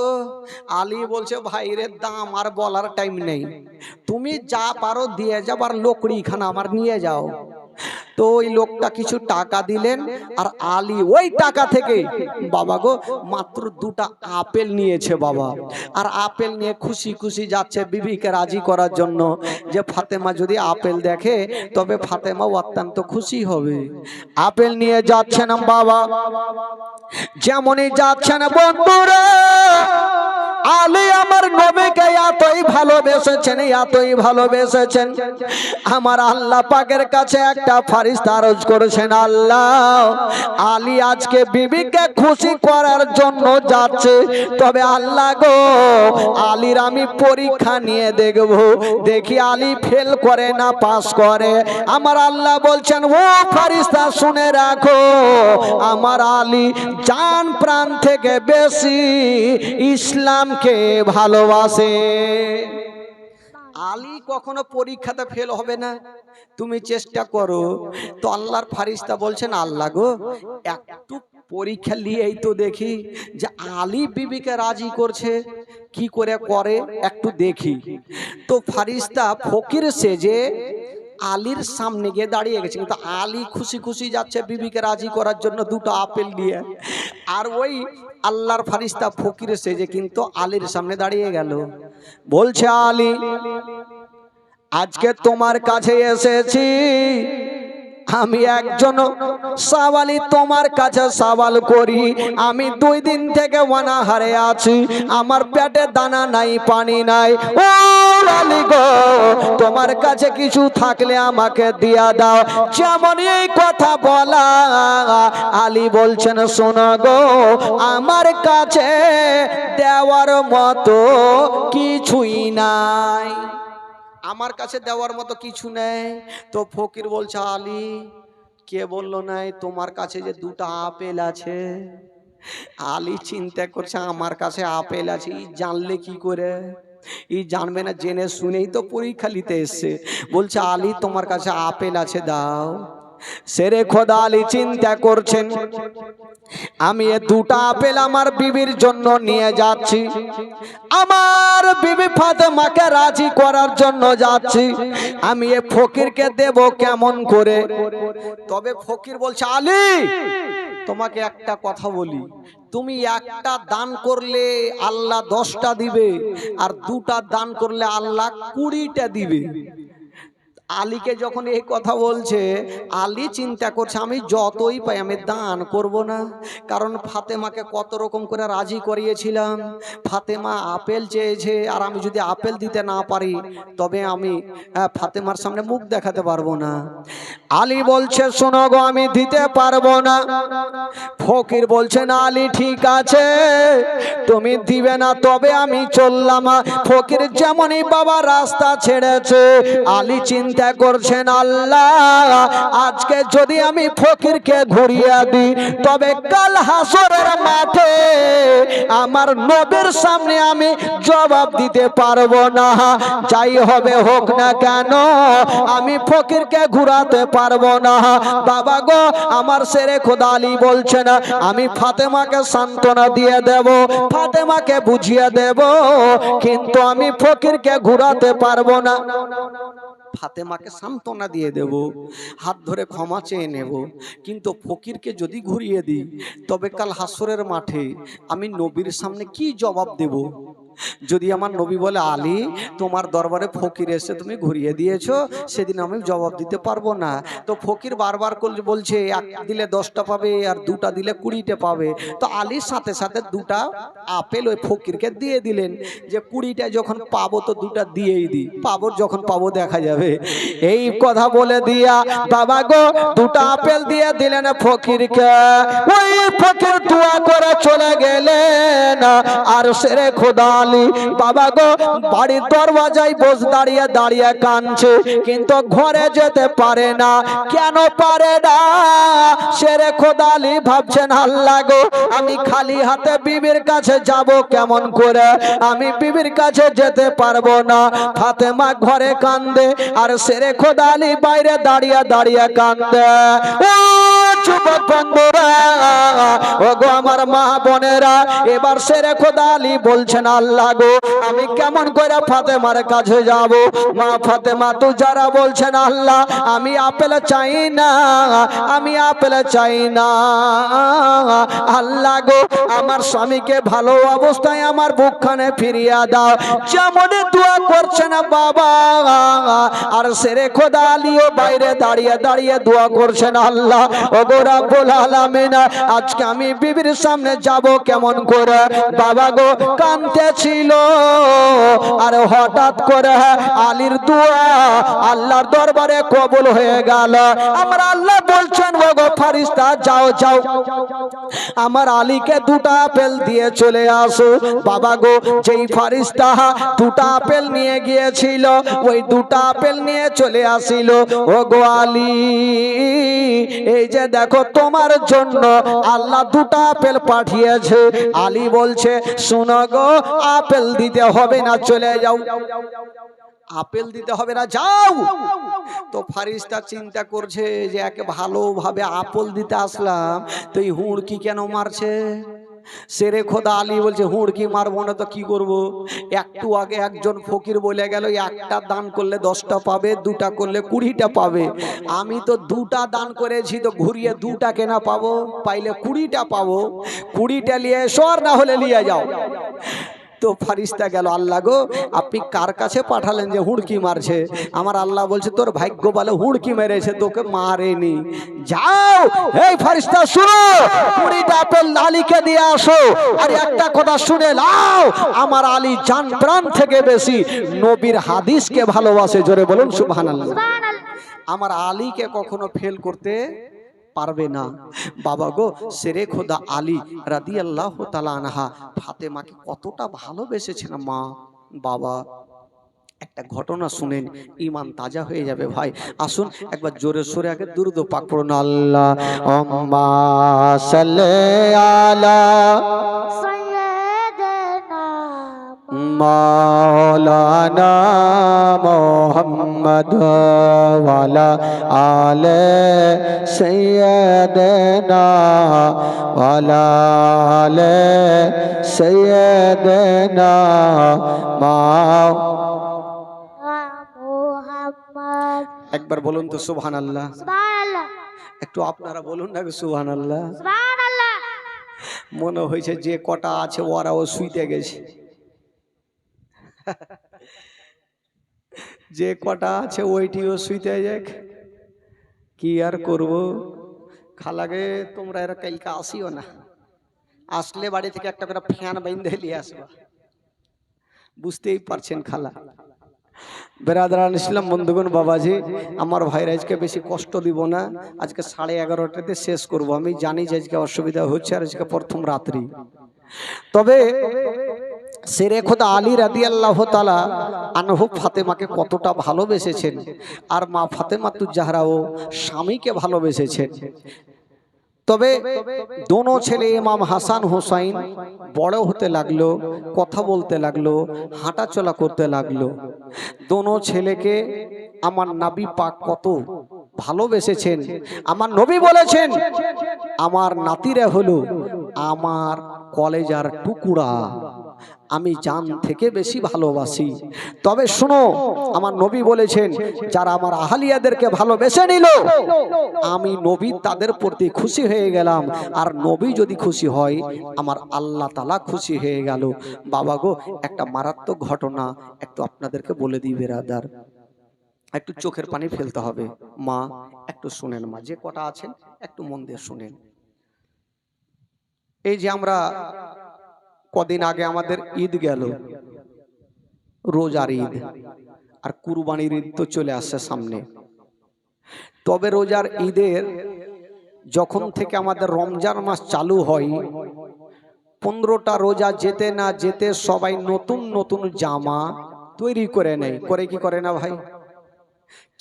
A: আলী বলছে, ভাইরের দাম আর বলার টাইম নেই, তুমি যা পারো দিয়ে যাও আর লোকড়ি খানা আমার নিয়ে যাও। তো ওই লোকটা কিছু টাকা দিলেন আর আলী ওই টাকা থেকে বাবা গো মাত্র 2টা আপেল নিয়েছে বাবা। আর আপেল নিয়ে খুশি খুশি যাচ্ছে বিবিকে রাজি করার জন্য, যে ফাতেমা যদি আপেল দেখে তবে ফাতেমা অত্যন্ত খুশি হবে। আপেল নিয়ে যাচ্ছেন বাবা, যেমনই যাচ্ছেন বন্ধুরা আলী আমার নবীকে এতই ভালোবেসেছেন, এতই ভালোবেসেছেন, আমার আল্লাহ পাকের কাছে একটা ফারিস্তা আরজ করেছেন, আল্লাহ আলী আজকে বিবিকে খুশি করার জন্য যাচ্ছে, তবে আল্লাহ গো আলীর আমি পরীক্ষা নিয়ে দেখব, দেখি আলী ফেল করে না পাস করে। আমার আল্লাহ বলছেন, ও ফারিস্তা শুনে রাখো, আমার আলী জান প্রাণ থেকে বেশি ইসলামকে ভালোবাসে। আলী কখনো পরীক্ষাতে ফেল হবে না, তুমি চেষ্টা করো। তো আল্লাহর ফারিস্তা বলছেন, আল্লাহ গো একটু পরীক্ষা নিয়েই তো দেখি যে আলী বিবিকে রাজি করছে, কি করে করে একটু দেখি। তো ফারিস্তা ফকির সেজে আলীর সামনে গিয়ে দাঁড়িয়ে গেছে, কিন্তু আলী খুশি খুশি যাচ্ছে বিবিকে রাজি করার জন্য 2টা আপেল নিয়ে। আর ওই আল্লাহর ফারিস্তা ফকির সেজে কিন্তু আলীর সামনে দাঁড়িয়ে গেল। বলছে, আলী আজকে তোমার কাছে এসেছি, আমি একজন সওয়ালি তোমার কাছে সওয়াল করি। আমি 2 দিন থেকে অনাহারে আছি, আমার পেটে দানা নাই পানি নাই। ও আলী গো তোমার কাছে কিছু থাকলে আমাকে দিয়া দাও। যেমন এই কথা বলা আলী বলছেন, শোনো গো আমার কাছে দেওয়ার মতো কিছুই নাই, আমার কাছে দেওয়ার মতো কিছু নেই। তো ফকির বলছে, আলী কে বললো নাই তোমার কাছে যে 2টা আপেল আছে? আলী চিন্তা করছে, আমার কাছে আপেল আছে, জানলে কি করে? ই জানবে না, জেনে শুনেই তো পরীক্ষা নিতে এসছে। বলছে, আলী তোমার কাছে আপেল আছে, দাও। শেরে খোদা আলী চিন্তা করছেন, আমি এই 2টা আপেল আমার বিবির জন্য নিয়ে যাচ্ছি, আমার বিবি ফাতেমাকে রাজি করার জন্য যাচ্ছি, আমি এই ফকিরকে দেব কেমন করে? তবে ফকির বলছে, আলী তোমাকে একটা কথা বলি, তুমি একটা দান করলে আল্লাহ 10টা দিবে, আর 2টা দান করলে আল্লাহ 20টা দিবে। আলীকে যখন এই কথা বলছে, আলী চিন্তা করছে, আমি যতই পাই আমি দান করব না, কারণ ফাতেমাকে কত রকম করে রাজি করিয়েছিলাম, ফাতেমা আপেল চেয়েছে, আর আমি যদি আপেল দিতে না পারি তবে আমি ফাতেমার সামনে মুখ দেখাতে পারবো না। আলী বলছে, শোনো গো আমি দিতে পারবো না। ফকির বলছে, না আলী ঠিক আছে তুমি দিবে না, তবে আমি চললাম। ফকির যেমনই বাবা রাস্তা ছেড়েছে, আলী চিন্তা চিন্তা করছেন আল্লাহ আজকে যদি আমি ফকিরকে ঘুরিয়ে দিই তবে কাল হাসরের মাঠে আমার নবীর সামনে আমি জবাব দিতে পারবো না। যাই হবে হোক না কেন আমি ফকিরকে ঘুরাতে পারবো না। বাবা গো আমার শেরে খোদা আলী বলছে না আমি ফাতেমাকে সান্ত্বনা দিয়ে দেব, ফাতেমাকে বুঝিয়ে দেব, কিন্তু আমি ফকিরকে ঘুরাতে পারবো না। ফাতেমাকে সান্ত্বনা দিয়ে দেব, হাত ধরে ক্ষমা চেয়ে নেব, কিন্তু ফকিরকে যদি ঘুরিয়ে দিই তবে কাল হাসরের মাঠে আমি নবীর সামনে কি জবাব দেব? যদি আমার নবী বলে আলী তোমার দরবারে ফকির এসে তুমি ঘুরিয়ে দিয়েছো, সেদিন আমি জবাব দিতে পারবো না। তো ফকির বারবার করে বলছে এক দিলে 10টা পাবে আর 2টা দিলে 20টা পাবে। তো আলীর সাথে সাথে 2টা আপেল ওই ফকিরকে দিয়ে দিলেন যে 20টা যখন পাবো তো 2টা দিয়েই দিই, পাবো যখন পাবো দেখা যাবে। এই কথা বলে দিয়া বাবা গো 2টা আপেল দিয়ে দিলেন ফকিরকে। ওই ফকির দোয়া করে চলে গেলেন আর শেরে খোদা বাবা গো বাড়ির দরওয়াজায় বসে দাঁড়িয়ে দাঁড়িয়ে কাঁদছে, কিন্তু ঘরে যেতে পারে না। কেন পারে না? শেরে খোদা আলী ভাবছেন আল্লাহ গো আমি খালি হাতে বিবির কাছে যাব কেমন করে, আমি বিবির কাছে যেতে পারবো না। ফাতেমা ঘরে কান্দে আর শেরে খোদা আলী বাইরে দাঁড়িয়ে দাঁড়িয়ে কান্দে। ও যুবক বন্ধুরা, ও গো আমার মা বোনেরা, এবার শেরে খোদা আলী বলছেন আল্লাহ গো আমি কেমন করে ফাতেমার কাছে যাব? মা ফাতেমা তো যারা বলছেন আল্লাহ আমি আপেল চাই না, আমি আপেল চাই না। আল্লাহ গো আমার স্বামীকে ভালো অবস্থায় আমার বুকখানে ফিরিয়ে দাও। যেমন দোয়া করছেন বাবা আর শেরে খোদা আলীও বাইরে দাঁড়িয়ে দাঁড়িয়ে দোয়া করছেন আল্লাহ ও গো রব্বুল আলামিন আজকে আমি বিবির সামনে যাব কেমন করে? বাবা গো কাঁদতেছিল আর হঠাৎ করে আলীর দোয়া আল্লাহর দরবারে কবুল হয়ে গেল। আমার আল্লাহ বলছেন ও গো ফেরেশতা যাও যাও আমার আলীকে 2টা আপেল দিয়ে চলে আসো। বাবা গো যেই ফেরেশতা 2টা আপেল নিয়ে গিয়েছিল ওই 2টা আপেল নিয়ে চলে আসিল। ও গো আলী এই যে দেখো তোমার জন্য আল্লাহ 2টা আপেল পাঠিয়েছে। আলী বলছে শোনো গো আপেল দিতে হবে না, চলে যাও, আপেল দিতে হবে না, যাও। তো ফেরেশতা চিন্তা করছে যে একে ভালোভাবে আপেল দিতে আসলাম তো এই হুড়কি কেন মারছে? শেরে খোদা আলী বলছে হুড়কি মারবো না তো কি করব? একটু আগে একজন ফকির বলে গেল একটা দান করলে 10টা পাবে, 2টা করলে 20টা পাবে। আমি তো 2টা দান করেছি তো ঘুরিয়ে 2টা কেনা পাবো? পাইলে 20টা পাবো। 20টা নিয়ে এসো আর না হলে নিয়ে যাও। তো ফেরেশতা গেল আল্লাহ গো আপনি কার কাছে পাঠালেন যে হুড়কি মারছে? আমার আল্লাহ বলছে তোর ভাগ্য বলে হুড়কি মেরেছে, তোকে মারেনি। যাও এই ফেরেশতা শুনো 20টা আপেল আলীকে দিয়ে আসো আর একটা কথা শুনে নাও আমার আলী জান প্রাণ থেকে বেশি নবীর হাদিসকে ভালোবাসে। জোরে বলুন সুবহানাল্লাহ। আমার আলীকে কখনো ফেল করতে পারবে না। বাবা গো শেরে খোদা আলী রাদিয়াল্লাহু তাআলা আনহা ফাতেমাকে কতটা ভালোবেসেছেন মা বাবা। একটা ঘটনা শুনেন ঈমান তাজা হয়ে যাবে ভাই। আসুন একবার জোরে সোরে আগে দুরূদ পাক পড়ুন। আল্লাহুম্মা সাল্লি আলা সাইয়্যিদিনা মাওলানা মুহাম্মদ ওয়া আলা আলে সাইয়্যিদিনা ওয়া আলা আলে সাইয়্যিদিনা একবার বলুন তো সুবহানাল্লাহ। সুবহানাল্লাহ। একটু আপনারা বলুন না সুবহানাল্লাহ। সুবহানাল্লাহ। মনে হয়েছে যে কটা আছে ওরাও শুইতে গেছে। যে কটা আছে ওইটিও শুইতে যাক, কি আর করব। খালাগে তোমরা এরা কালকে আসিও না, আসলে বাড়ি থেকে একটা করে ফ্যান বাইন্ধে নিয়ে আসবা, বুঝতেই পারছেন খালা। বেরাদারান ইসলাম বন্ধুগণ বাবাজি আমার ভাইরা আজকে বেশি কষ্ট দিব না, আজকে 11:30টাতে শেষ করব। আমি জানি যে আজকে অসুবিধা হচ্ছে আর আজকে প্রথম রাত্রি, তবে শেরে খোদা আলী রাদিয়াল্লাহু তাআলা আনহু ফাতেমাকে কতটা ভালোবেসেছেন, আর মা ফাতেমাতুজ জাহরাও স্বামীকে ভালোবেসেছেন। তবে দোনো ছেলে ইমাম হাসান হুসাইন বড় হতে লাগলো, কথা বলতে লাগলো, হাঁটা চলা করতে লাগলো। দোনো ছেলেকে আমার নবী পাক কত ভালোবেসেছেন। আমার নবী বলেছেন, আমার নাতিরা হলো আমার কলেজার টুকরা, আমি জান থেকে বেশি ভালোবাসি। তবে শুনো, আমার নবী বলেছেন, যারা আমার আহলিয়াদেরকে ভালোবেসে নিল, আমি নবী তাদের প্রতি খুশি হয়ে গেলাম। আর নবী যদি খুশি হয়, আমার আল্লাহ তাআলা খুশি হয়ে গেল। বাবা গো, একটা মারাত্মক ঘটনা একটু আপনাদেরকে বলে দিই বেরাদার, একটু চোখের পানি ফেলতে হবে। মা একটু শুনেন, মা যে কটা আছেন একটু মন দিয়ে শুনেন। এই যে আমরা কদিন আগে আমাদের ঈদ গেল, রোজার ঈদ, আর কুরবানির ঈদ তো চলে আসছে সামনে। তবে রোজার ঈদের যখন থেকে আমাদের রমজান মাস চালু হয়, 15টা রোজা যেতে না যেতে সবাই নতুন নতুন জামা তৈরি করে নেয়। করে কি করে না ভাই?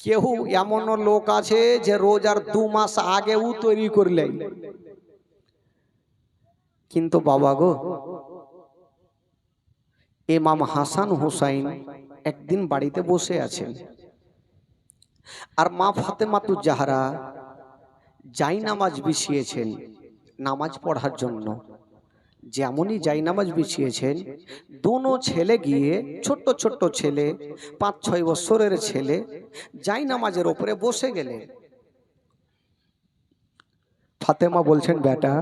A: কেউ এমনও লোক আছে যে রোজার 2 মাস আগেও তৈরি করলে। কিন্তু বাবা গো, ইমাম হাসান হুসাইন একদিন বাড়িতে বসে আছেন, আর মা ফাতেমাতুজ জাহরা জায়নামাজ বিছিয়েছেন নামাজ পড়ার জন্য। যেমনই জায়নামাজ বিছিয়েছেন, দোনো ছেলে গিয়ে, ছোট্ট ছোট্ট ছেলে, 5-6 বছরের ছেলে, জায়নামাজের ওপরে বসে গেলেন। ফাতেমা বলছেন, বেটা,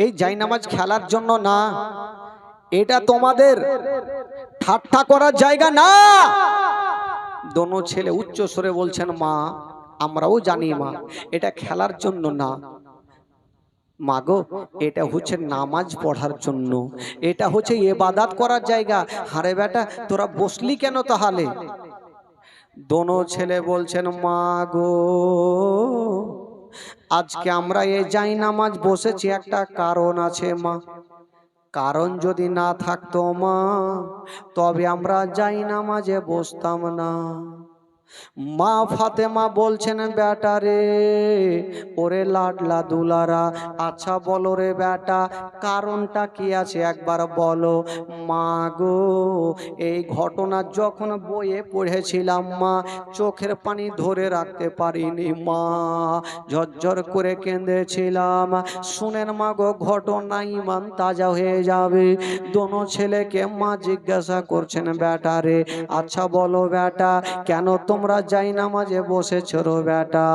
A: এই জায়নামাজ খেলার জন্য না, এটা তোমাদের ঠাট্টা করার জায়গা না। দোনো ছেলে উচ্চ স্বরে বলছেন, মা আমরাও জানি মা, এটা খেলার জন্য না। মা গো, এটা হচ্ছে নামাজ পড়ার জন্য, এটা হচ্ছে ইবাদত করার জায়গা। হারে বেটা, তোরা বসলি কেন তাহলে? দোনো ছেলে বলছেন, মা গো, আজকে আমরা এই জায়নামাজ বসেছি একটা কারণ আছে মা। কারণ যদি না থাকতো মা, তবে আমরা জায়নামাজে বসতাম না। মা ফাতেমা বলছেন, বেটা রে, ওরে লাডলা দুলারা, আচ্ছা বলো রে বেটা, কারণটা কি আছে একবার বলো। মা গো, এই ঘটনা যখন বইয়ে পড়েছিলাম মা, চোখের পানি ধরে রাখতে পারিনি মা, ঝরঝর করে কেঁদেছিলাম। শুনেন মা গো, ঘটনা ইমান তাজা হয়ে যাবে। দোনো ছেলেকে মা জিজ্ঞাসা করছেন, বেটা রে, আচ্ছা বলো বেটা, কেন তোমরা জায়নামাজে বসেছো রে বেটা?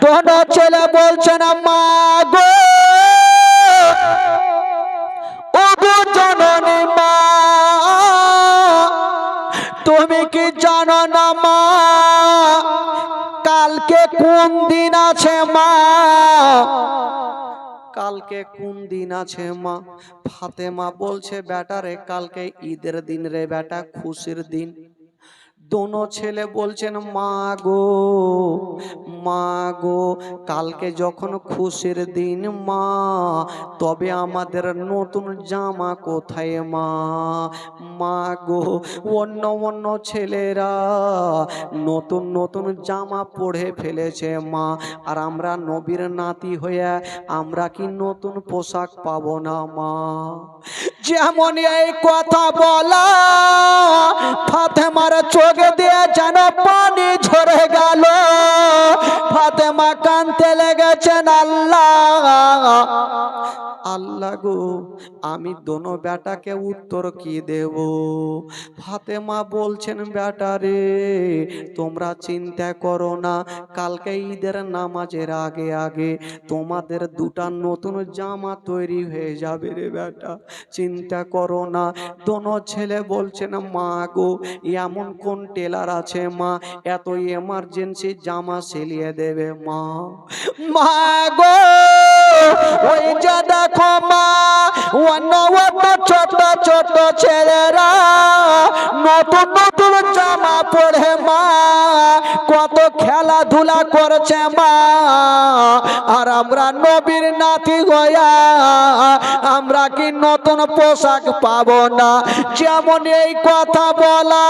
A: দোনো ছেলে বলছেন, মা গো, ও গো জননী মা, তুমি কি জানো না মা, কালকে কোন দিন আছে মা? কালকে কোন দিন আছে মা? ফাতেমা বলছে, বেটা রে, কালকে ঈদের দিন রে বেটা, খুশির দিন। দোনো ছেলে বলছেন, মা গো, মা গো, কালকে যখন খুশির দিন মা, তবে আমাদের নতুন জামা কোথায় মা? মা গো, অন্য অন্য ছেলেরা নতুন নতুন জামা পরে ফেলেছে মা, আর আমরা নবীর নাতি হয়ে আমরা কি নতুন পোশাক পাবো না মা? যেমন এই কথা বলা, ফাতেমার চোখ দিয়ে যেন পানি ঝরে গেল। ফাতেমা কাঁদতে লেগেছেন, আল্লাহ, আল্লাহ গো, আমি দোনো বেটাকে উত্তর কি দেব? ফাতেমা বলছেন, বেটা রে, তোমরা চিন্তা করো না, কালকে ঈদের নামাজের আগে আগে তোমাদের 2টা নতুন জামা তৈরি হয়ে যাবে রে বেটা, চিন্তা করো না। দোনো ছেলে বলছেন, মা গো, এমন কোন টেলার আছে মা, এত এমার্জেন্সি জামা সিলিয়ে দেবে মা? মা গো, ওই যে দেখো মা অন্য ছোট ছোট ছেলেরা নতুন নতুন জামা পরে মা কত খেলাধুলা করছে মা, আর আমরা নবীর নাতি হইয়া আমরা কি নতুন পোশাক পাবো না? যেমন এই কথা বলা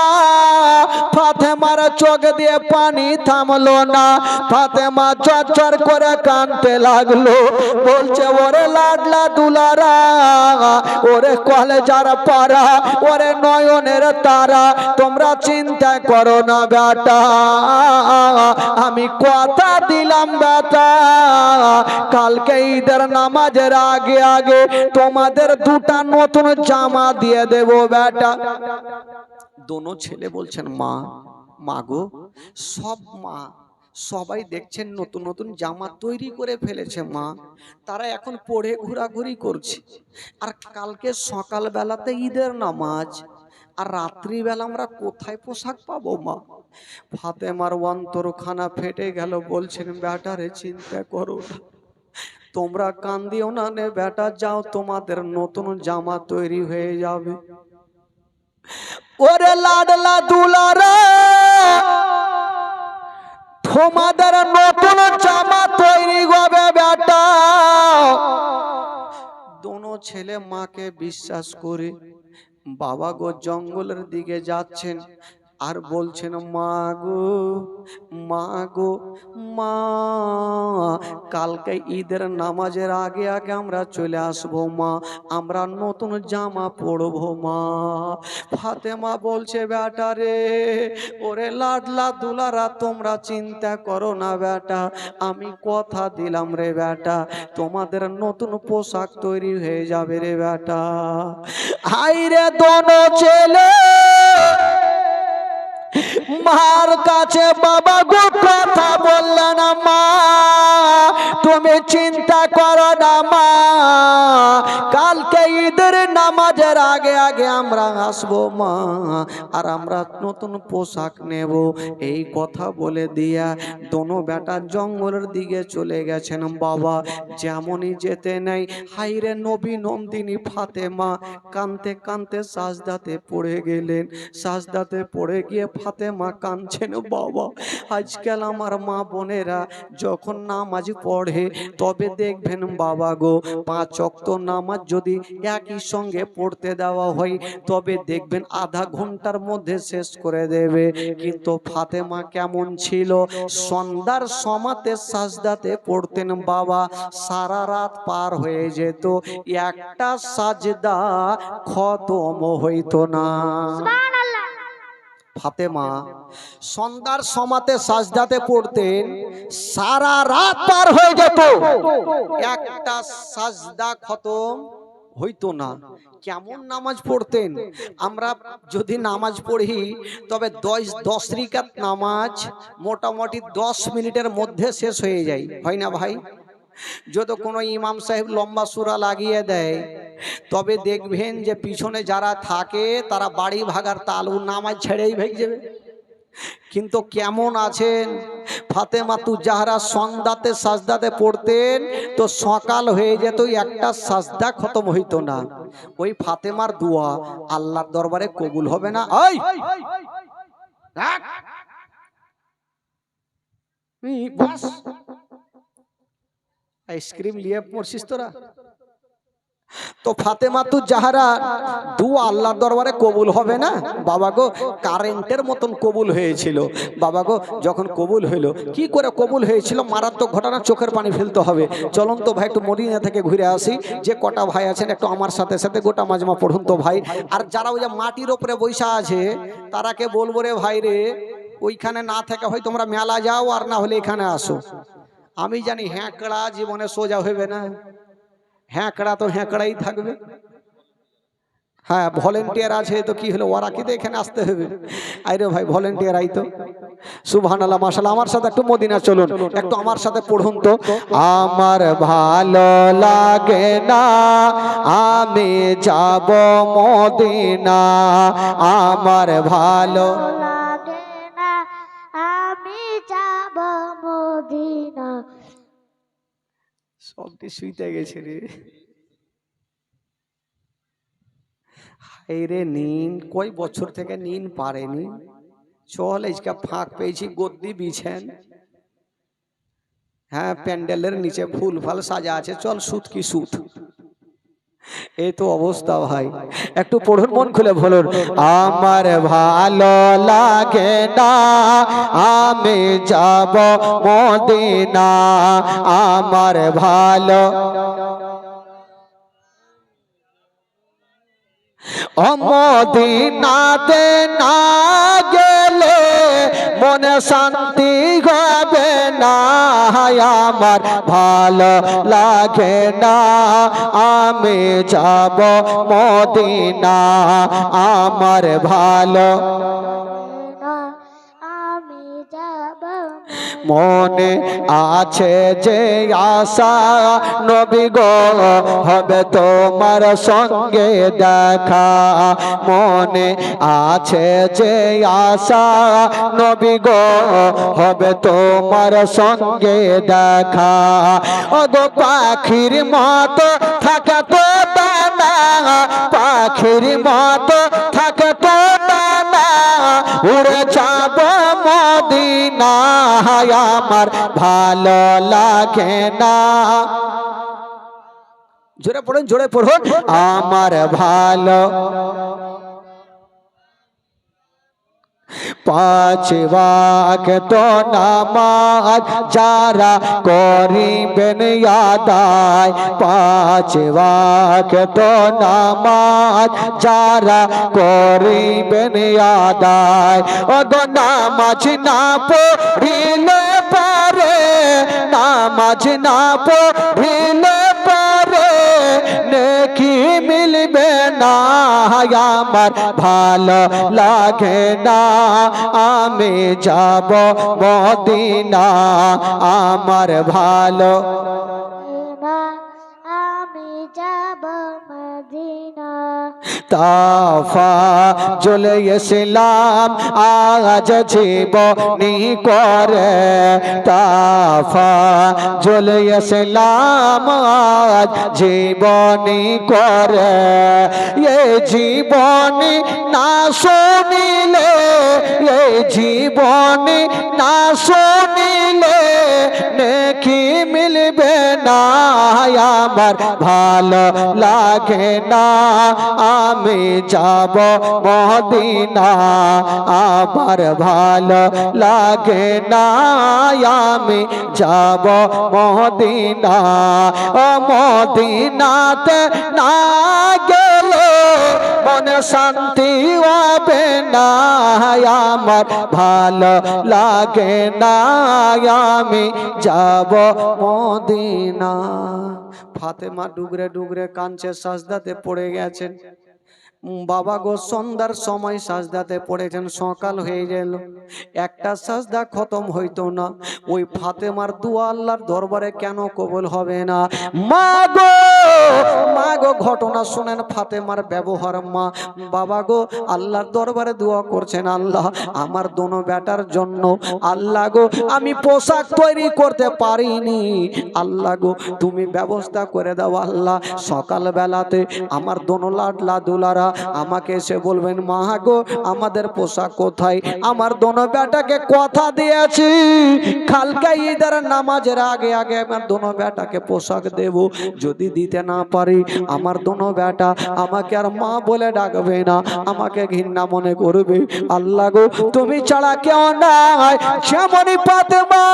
A: ফাতেমার চোখ দিয়ে পানি থামলো না। ফাতেমা চরচর করে কাঁদতে লাগলো, বলছে ওরে লাডলা দুলারা, ওরে কলেজার পাড়া, ওরে নয়নের তারা, তোমরা চিন্তা করো না বেটা, আমি কথা দিলাম বেটা কালকে ঈদের নামাজের আগে আগে তোমাদের দুটা নতুন জামা দিয়ে দেব বেটা। দোনো ছেলে বলছেন মা, মাগো, সব মা সবাই দেখছেন নতুন নতুন জামা তৈরি করে ফেলেছে মা, তারা এখন পড়ে ঘোরাঘুরি করছে, আর কালকে সকাল বেলাতে ঈদের নামাজ, আর রাত্রিবেলা আমরা কোথায় পোশাক পাবো মা? ফাতেমার অন্তরখানা ফেটে গেল, বলছেন বেটারে চিন্তা করো না, তোমরা কান্দিও না নে বেটা, যাও তোমাদের নতুন জামা তৈরি হয়ে যাবে। ওরে লাডলা দুলারা, তোমাদের নতুন জামা তৈরি হবে বেটা। দোনো ছেলে মাকে বিশ্বাস করে বাবা গো জঙ্গলের দিকে যাচ্ছেন, আর বলছেন মা গো, মা গো, মা কালকে ঈদের নামাজের আগে আগে আমরা চলে আসবো মা, আমরা নতুন জামা পরবো মা। ফাতেমা বলছে বেটা রে, ওরে লাডলা দুলারা, তোমরা চিন্তা করো না বেটা, আমি কথা দিলাম রে বেটা, তোমাদের নতুন পোশাক তৈরি হয়ে যাবে রে বেটা। হাই রে দোনো ছেলে মার কাছে বাবা গো কথা বললেন, মা তুমি চিন্তা করো না মা, কালকে ঈদের নামাজের আগে আগে আমরা আসবো মা, আর আমরা নতুন পোশাক নেব। এই কথা বলে দিয়া দোনো বেটা জঙ্গলের দিকে চলে গেছেন বাবা। যেমনই যেতে নেই, হাইরে নবী নন্দিনী ফাতেমা কানতে কানতে সাজদাতে পড়ে গেলেন। সাজদাতে পড়ে গিয়ে ফাতেমা কাঁদছেন, বাবা আজকাল আমার মা বোনেরা যখন নামাজ পড়ে তবে দেখবেন বাবা গো, 5 ওয়াক্ত নামাজ যদি একই সঙ্গে পড়তে দেওয়া হয় তবে দেখবেন আধা ঘন্টার মধ্যে শেষ করে দেবে। কিন্তু ফাতেমা কেমন ছিল, সন্ধ্যার সমাতে সাজদাতে পড়তেন বাবা, সারা রাত পার হয়ে যেত, একটা সাজদা খতম হইতো না। ফাতেমা সন্ধ্যার সমাতে সাজদাতে পড়তেন, সারা রাত পার হয়ে যেত, একটা সাজদা খতম হইতো না। কেমন নামাজ পড়তেন? আমরা যদি নামাজ পড়ি তবে 10 রাকাত নামাজ মোটামুটি 10 মিনিটের মধ্যে শেষ হয়ে যায়, হয় না ভাই? যদি কোনো ইমাম সাহেব লম্বা সূরা লাগিয়ে দেয় তবে দেখবেন যে পিছনে যারা থাকে তারা বাড়ি ভাগার তালু নামাজ ছেড়েই ভেগে যাবে। কিন্তু কেমন আছেন ফাতেমা তু জাহরা সন্ধ্যাতে সাজদাতে পড়তেন তো সকাল হয়ে যেত, একটা সাজদা খতম হইতো না। ওই ফাতেমার দোয়া আল্লাহর দরবারে কবুল হবে না? ওই বস আইসক্রিম নিয়ে পড়ছিস তোরা? তো ফাতেমা তু জাহরা দোয়া আল্লাহর দরবারে কবুল হবে না বাবা গো, কারেন্টের মতন কবুল হয়েছিল বাবা গো। যখন কবুল হইল, কি করে কবুল হয়েছিল মারাত্মক ঘটনা, চোখের পানি ফেলতে হবে। চলুন তো ভাই একটু মদিনা থেকে ঘুরে আসি, যে কটা ভাই আছেন একটু আমার সাথে সাথে গোটা মাজমা পড়ুন তো ভাই। আর যারা ওই যে মাটির ওপরে বৈশা আছে তারাকে বলবো রে ভাই রে, ওইখানে না থেকে হয় তোমরা মেলা যাও, আর না হলে এখানে আসো। আমি জানি হ্যাঁকড়া জীবনে সোজা হইবে না, হ্যাঁকড়া তো হ্যাঁকড়াই থাকবে। হ্যাঁ ভলেন্টিয়ার আছে তো কি হলো, ওরা কি এখানে আসতে হবে? আরে ভাই ভলেন্টিয়ার আই তো। সুবহানাল্লাহ মাশাআল্লাহ। আমার সাথে একটু মদিনা চলুন, একটু আমার সাথে পড়ুন তো। আমার ভালো লাগে না আমি যাব মদিনা, আমার ভালো
B: লাগে না আমি যাব মদিনা।
A: সবটি শুইতে গেছে রে। হায় রে নিন, কই বছর থেকে নিন পারেনি। চল আজকে ফাঁক পেয়েছি, গদ্দি বিছেন, হ্যাঁ প্যান্ডেলের নিচে ফুল ফাল সাজা আছে, চল সুত কি সুত। এই তো অবস্থা ভাই। একটু পড়ুন মন খুলে বলুন, আমার ভালো লাগে না আমি যাব মদিনা, আমার ভালো মদিনাতে না গেলে মনে শান্তি হবে না, আমার ভালো লাগে না আমি যাব মদিনা, আমার ভালো মনে আছে যে আশা নবী গো হবে তোমার সঙ্গে দেখা, মনে আছে যে আশা নবী গো হবে তোমার সঙ্গে দেখা, ও গো পাখির মতো থাকে তো দানা, পাখির মতো থাকে তো দানা, উড়ে যাব মদিনা, আমার ভালো লাগে না। জোরে পড়ুন, জোরে পড়ুন, আমার ভালো পাঁচ ওয়াক্ত নামাজ যারা করিবেন আদায়, পাঁচ ওয়াক্ত নামাজ যারা করিবেন আদায়, ও গো নামাজ না পড়িলে পারে, নামাজ না পড়িলে পারে নেকি মিলবে না, আমার ভালো লাগে না আমি যাব মদিনা, আমার ভালো আমি যাব মদিনা। তাফা চলে ইসলাম আজ জীবনী করে, তাফা চলে ইসলাম আজ জীবনী করে, এ জীবনী না শুনিলে, এ জীবনী না শুনিলে নেকি মিলবে না, আমার ভালো লাগে না আমি যাব মদিনা, আমার ভালো লাগে না আমি যাব মদিনা, ও মদিনাতে না গেলে মনে শান্তি হবে না, আমার ভালো লাগে না আমি যাব মদিনা। ফাতেমা ডুগরে ডুগরে কাঁদছে, সাজদাতে পড়ে গেছেন। বাবা গো সন্ধ্যার সময় সাজদাতে পড়েছেন, সকাল হয়ে গেল, একটা সাজদা খতম হইতো না। ওই ফাতেমার দোয়া আল্লাহর দরবারে কেন কবুল হবে না? মা গো, মা গো, ঘটনা শুনেন ফাতেমার ব্যবহার। মা বাবা গো আল্লাহর দরবারে দোয়া করছেন, আল্লাহ আমার দোনো বেটার জন্য, আল্লাহ গো আমি পোশাক তৈরি করতে পারিনি, আল্লাহ গো তুমি ব্যবস্থা করে দাও। আল্লাহ সকাল বেলাতে আমার দোনো লাডলা দুলারা আমাকে এসে বলবেন, মা গো আমাদের পোশাক কোথায়? আমার দোনো বেটাকে কথা দিয়েছি কালকে ঈদের নামাজের আগে আগে আমার দোনো বেটাকে পোশাক দেব, যদি দিতে না পারি আমার দোনো বেটা আমাকে আর মা বলে ডাকবে না, আমাকে ঘৃণা মনে করবে। আল্লাহ গো তুমি ছাড়া কেউ নাই। যেমনই ফাতেমা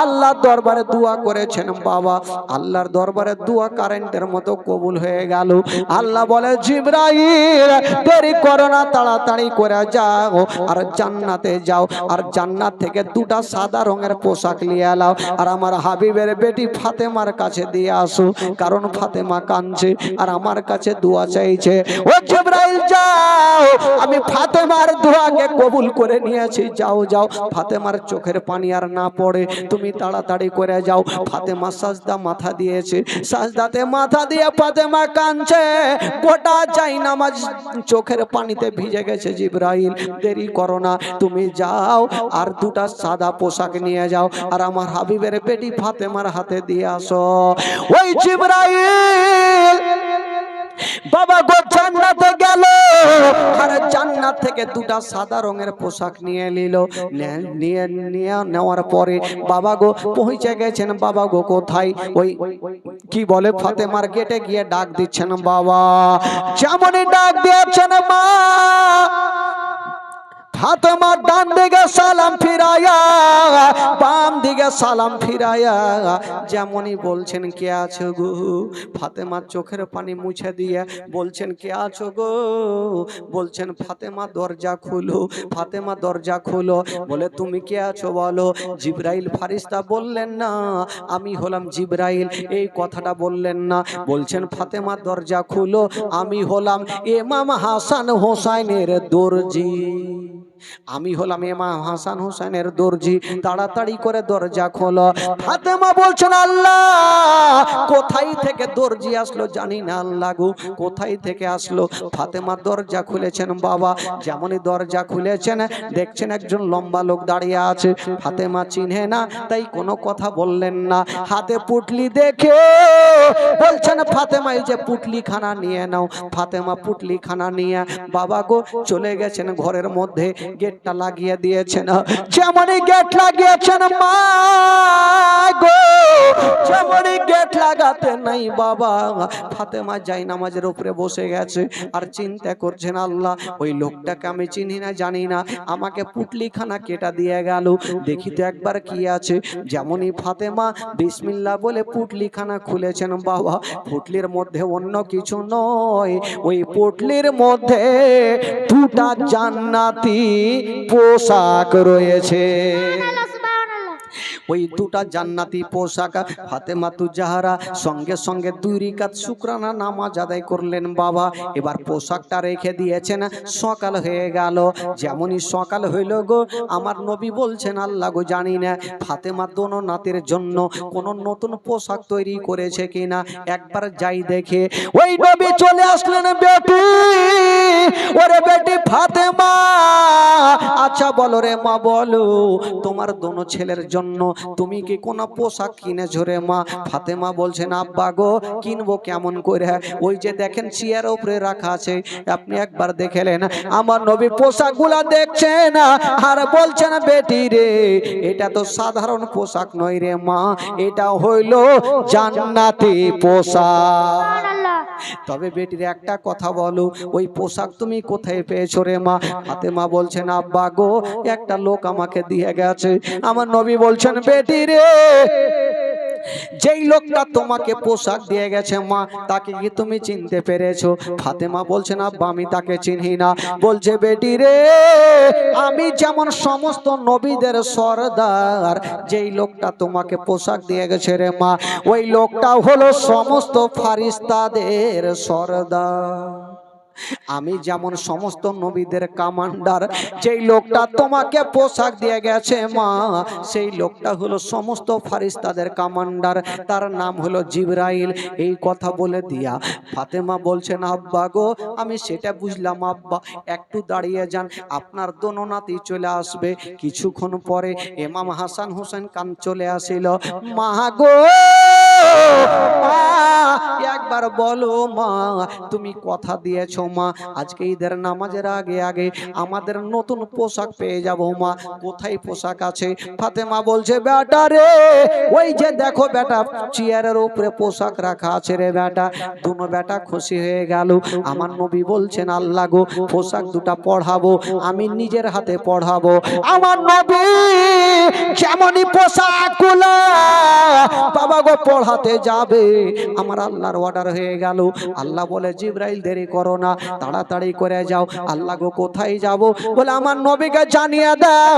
A: আল্লাহর দরবারে দোয়া করেছেন, বাবা আল্লাহর দরবারে দোয়া কারেন্টের মতো কবুল হয়ে গেল। আল্লাহ বলে, জিবরাইল দেরি করো না, তাড়াতাড়ি করে যাও আর জান্নাতে যাও, আর জান্নাত থেকে দুটা সাদা রঙের পোশাক নিয়ে এলাও, আর আমার হাবিবের বেটি ফাতেমার কাছে দিয়ে আসো, কারণ ফাতেমা কাঁদছে আর আমার কাছে দোয়া চাইছে। ও জিবরাইল যাও, আমি ফাতেমার দোয়াকে কবুল করে নিয়েছি, যাও যাও, ফাতেমার চোখের পানি আর না পড়ে তুমি তাড়া তাড়াতাড়ি করে যাও। ফাতেমা সাজদা মাথা দিয়েছে, সাজদাতে মাথা দিয়ে ফাতেমা কাঁদছে, গোটা জায়নামাজ চোখের পানিতে ভিজে গেছে। জিবরাইল দেরি করো না, তুমি যাও আর দুটা সাদা পোশাক নিয়ে যাও আর আমার হাবিবের বেটি ফাতেমার হাতে দিয়ে আসো। ওই জিবরাইল বাবা গো জান্নাতে গেল আর জান্নাত থেকে দুটা সাদা রঙের পোশাক নিয়ে নিল। নিয়ে নেওয়ার পরে বাবা গো পৌঁছে গেছেন। বাবা গো কোথায়? ওই কি বলে ফাতেমার গেটে গিয়ে ডাক দিচ্ছেন বাবা। যেমনই ডাক দিয়েছেন মা, ফাতেমা ডান দিকে সালাম ফিরায়া, বাম দিকে সালাম ফিরায়া যেমনই বলছেন কে আছো গো, ফাতেমার চোখের পানি মুছে দিয়ে বলছেন কে আছো গো, বলছেন ফাতেমা দরজা খুলো, ফাতেমা দরজা খুলো। বলে তুমি কে আছো বলো। জিবরাইল ফারিস্তা বললেন না আমি হলাম জিবরাইল, এই কথাটা বললেন না, বলছেন ফাতেমা দরজা খুলো, আমি হলাম ইমাম হাসান হোসাইনের দর্জি, আমি হলাম ইমাম হাসান হোসেনের দর্জি, তাড়াতাড়ি করে দরজা খোলো। ফাতেমা বলছেন আল্লাহ কোথায় থেকে দর্জি আসলো জানি না, আল্লাহ গো কোথায় থেকে আসলো। ফাতেমা দরজা খুলেছেন বাবা, যেমনই দরজা খুলেছেন দেখছেন একজন লম্বা লোক দাঁড়িয়ে আছে। ফাতেমা চিনে না তাই কোনো কথা বললেন না। হাতে পুটলি দেখে বলছেন ফাতেমা এই যে পুটলি খানা নিয়ে নাও। ফাতেমা পুটলি খানা নিয়ে বাবা গো চলে গেছেন ঘরের মধ্যে, গেটটা লাগিয়ে দিয়েছেন। যেমনই গেট লাগিয়েছেন মা গো, যেমনই গেট লাগাতে নাই বাবা, ফাতেমা জায়নামাজের উপরে বসে গেছে আর চিন্তা করছেন আল্লাহ ওই লোকটাকে আমি চিনি না জানি না, আমাকে পুটলি খানা কেটা দিয়ে গেল, দেখি তো একবার কি আছে। যেমনই ফাতেমা বিসমিল্লাহ বলে পুটলি খানা খুলেছেন বাবা, পুটলির মধ্যে অন্য কিছু নয়, ওই পুটলির মধ্যে দুটা জান্নাতি পোশাক রয়েছে। ওই দুটা জান্নাতি পোশাক ফাতেমা তুজাহারা সঙ্গে সঙ্গে 2 রাকাত শুকরানা নামাজ আদায় করলেন বাবা। এবার পোশাকটা রেখে দিয়েছেন, সকাল হয়ে গেল। যেমনই সকাল হইল গো আমার নবী বলছেন আল্লাহ গো জানি না ফাতেমা দোনো নাতের জন্য কোন নতুন পোশাক তৈরি করেছে কিনা, একবার যাই দেখে। ওই নবী চলে আসলেন, বেটি ওরে বেটি ফাতেমা, আচ্ছা বলো রে মা বলো তোমার দোনো ছেলের জন্য তুমি কি কোন পোশাক কিনেছো রে মা? ফাতেমা বলছেন আব্বা গো কিনবো কেমন করে, ওই যে দেখেন চেয়ারের উপরে রাখা আছে, আপনি একবার দেখলেন। আমার নবী পোশাকগুলা দেখছেন আর বলছেন বেটি রে এটা তো সাধারণ পোশাক নয় রে মা, এটা হইল জান্নাতি পোশাক। তবে বেটির একটা কথা বলো ওই পোশাক তুমি কোথায় পেয়েছো রে মা? ফাতেমা বলছেন আব্বা গো একটা লোক আমাকে দিয়ে গেছে। আমার নবী বলছেন বেটি রে যেই লোকটা তোমাকে পোশাক দিয়ে গেছে মা তাকে কি তুমি চিনতে পেরেছো? ফাতেমা বলছেন আব্বা আমি তাকে চিনি না। বলছে বেটি রে আমি যেমন সমস্ত নবীদের সরদার, যেই লোকটা তোমাকে পোশাক দিয়ে গেছে রে মা ওই লোকটা হলো সমস্ত ফারিস্তাদের সরদার। আমি যেমন সমস্ত নবীদের কমান্ডার, যেই লোকটা তোমাকে পোশাক দিয়ে গেছে মা সেই লোকটা হলো সমস্ত ফারিস্তাদের কমান্ডার, তার নাম হলো জিবরাইল। এই কথা বলে দিয়া ফাতেমা বলছেন আব্বা গো আমি সেটা বুঝলাম আব্বা, একটু দাঁড়িয়ে যান, আপনার দোনো নাতি চলে আসবে। কিছুক্ষণ পরে ইমাম হাসান হোসেন কান চলে আসিল। মা গো একবার বলো মা তুমি কথা দিয়েছো মা আজকে ঈদের নামাজের আগে আগে আমাদের নতুন পোশাক পেয়ে যাব মা, কোথায় পোশাক আছে? ফাতেমা বলছে বেটা রে ওই যে দেখো বেটা চেয়ারের উপরে পোশাক রাখা আছে রে বেটা। দুনো বেটা খুশি হয়ে গেল। আমার নবী বলছেন আল্লাহ গো পোশাক দুটা পড়াবো, আমি নিজের হাতে পড়াবো। আমার নবী যেমনই পোশাক গুলো বাবা গো পড়াতে হতে যাবে। আমার আল্লাহর অর্ডার হয়ে গেল। আল্লাহ বলে জিবরাইল দেরি করো না, তাড়াতাড়ি করে যাও। আল্লাহ গো কোথায় যাব? বলে আমার নবীকে জানিয়ে দাও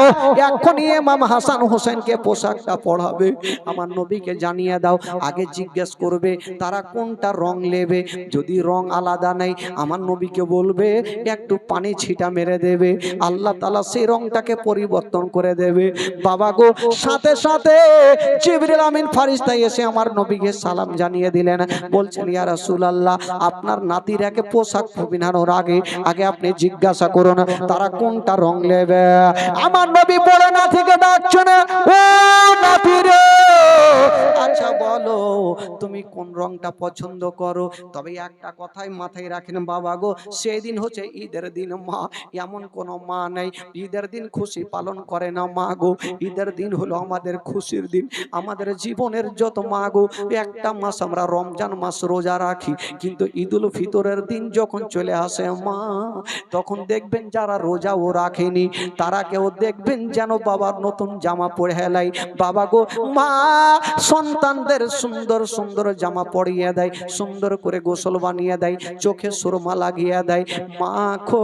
A: এখনই ইমাম হাসান হোসেনকে পোশাকটা পরাবে। আমার নবীকে জানিয়ে দাও। আগে জিজ্ঞেস করবে তারা কোনটা রং নেবে, যদি রং আলাদা নেই আমার নবীকে বলবে একটু পানি ছিটা মেরে দেবে, আল্লাহ তাআলা সেই রংটাকে পরিবর্তন করে দেবে। বাবা গো, সাথে সাথে জিবরিল আমিন ফেরেশতা এসে আমার নবীকে সালাম জানিয়ে দিলেন। বলছেন ইয়া রাসূলুল্লাহ, আপনার নাতিরাকে পোশাক পরানোর আগে আগে আপনি জিজ্ঞাসা করুন তারা কোনটা রং নেবে। আমার নবী বড় নাতিকে ডাকছেন, ও নাতি রে, আচ্ছা বলো তুমি কোন রংটা পছন্দ করো। তবে একটা কথাই মাথায় রাখেন বাবা গো, সেই দিন হচ্ছে ঈদের দিন। মা, এমন কোন মা নেই ঈদের দিন খুশি পালন করে না। মা গো, ঈদের দিন হলো আমাদের খুশির দিন। আমাদের জীবনের যত মা গো, একটা মাস আমরা রমজান মাস রোজা রাখি, কিন্তু ঈদুল ফিতরের দিন যখন চলে আসে মা, তখন দেখবেন যারা রোজাও রাখেনি তারা কেউ দেখবেন যেন বাবার নতুন জামা পরে হেলাই। বাবা গো, মা সন্তানদের সুন্দর সুন্দর জামা পরিয়ে দেয়, সুন্দর করে গোসল বানিয়ে দেয়, চোখে সুরমা লাগিয়ে দেয়। মা খো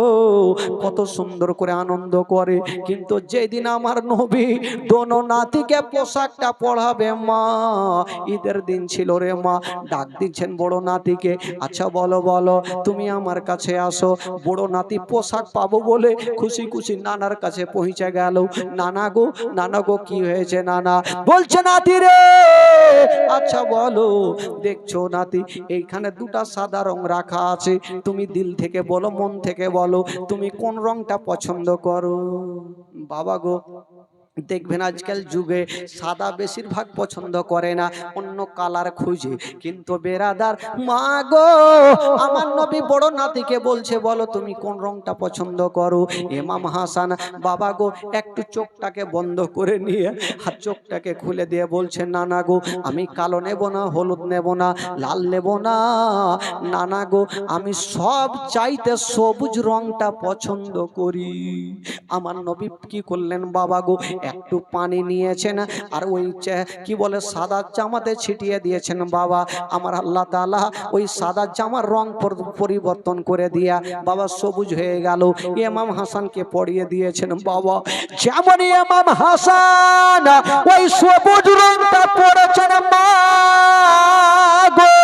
A: কত সুন্দর করে আনন্দ করে। কিন্তু যেদিন আমার নবী দোনো নাতিকে পোশাকটা পরাবে মা, ঈদের দিন ছিল রে মা, ডাক দিচ্ছেন বড় নাতিকে, আচ্ছা বলো বলো তুমি আমার কাছে আসো। বড় নাতি পোশাক পাবো বলে খুশি খুশি নানার কাছে পৌঁছে গেল। নানা গো, নানা গো কি হয়েছে নানা? বলছে নাতি রে, আচ্ছা বলো, দেখছো নাতি এইখানে দুটা সাদা রং রাখা আছে, তুমি দিল থেকে বলো, মন থেকে বলো তুমি কোন রংটা পছন্দ করো। বাবা গো, দেখবেন আজকাল যুগে সাদা বেশিরভাগ পছন্দ করে না, অন্য কালার খুঁজে। কিন্তু বেরাদার মা গো, আমার নবী বড় নাতিকে বলছে বলো তুমি কোন রংটা পছন্দ করো। ইমাম হাসান বাবা গো একটু চোখটাকে বন্ধ করে নিয়ে হাত চোখটাকে খুলে দিয়ে বলছে নানা গো, আমি কালো নেব না, হলুদ নেব না, লাল নেব না, নানা গো আমি সব চাইতে সবুজ রংটা পছন্দ করি। আমার নবী কি করলেন বাবা গো, একটু পানি নিয়েছেন আর ওই কি বলে সাদা জামাতে ছিটিয়ে দিয়েছেন। বাবা আমার আল্লাহ তাআলা ওই সাদা জামার রং পরিবর্তন করে দিয়া বাবা সবুজ হয়ে গেল। ইমাম হাসানকে পরিয়ে দিয়েছেন। বাবা যেমন ইমাম হাসান ওই সবুজ রংটা পরেছেন মা গো,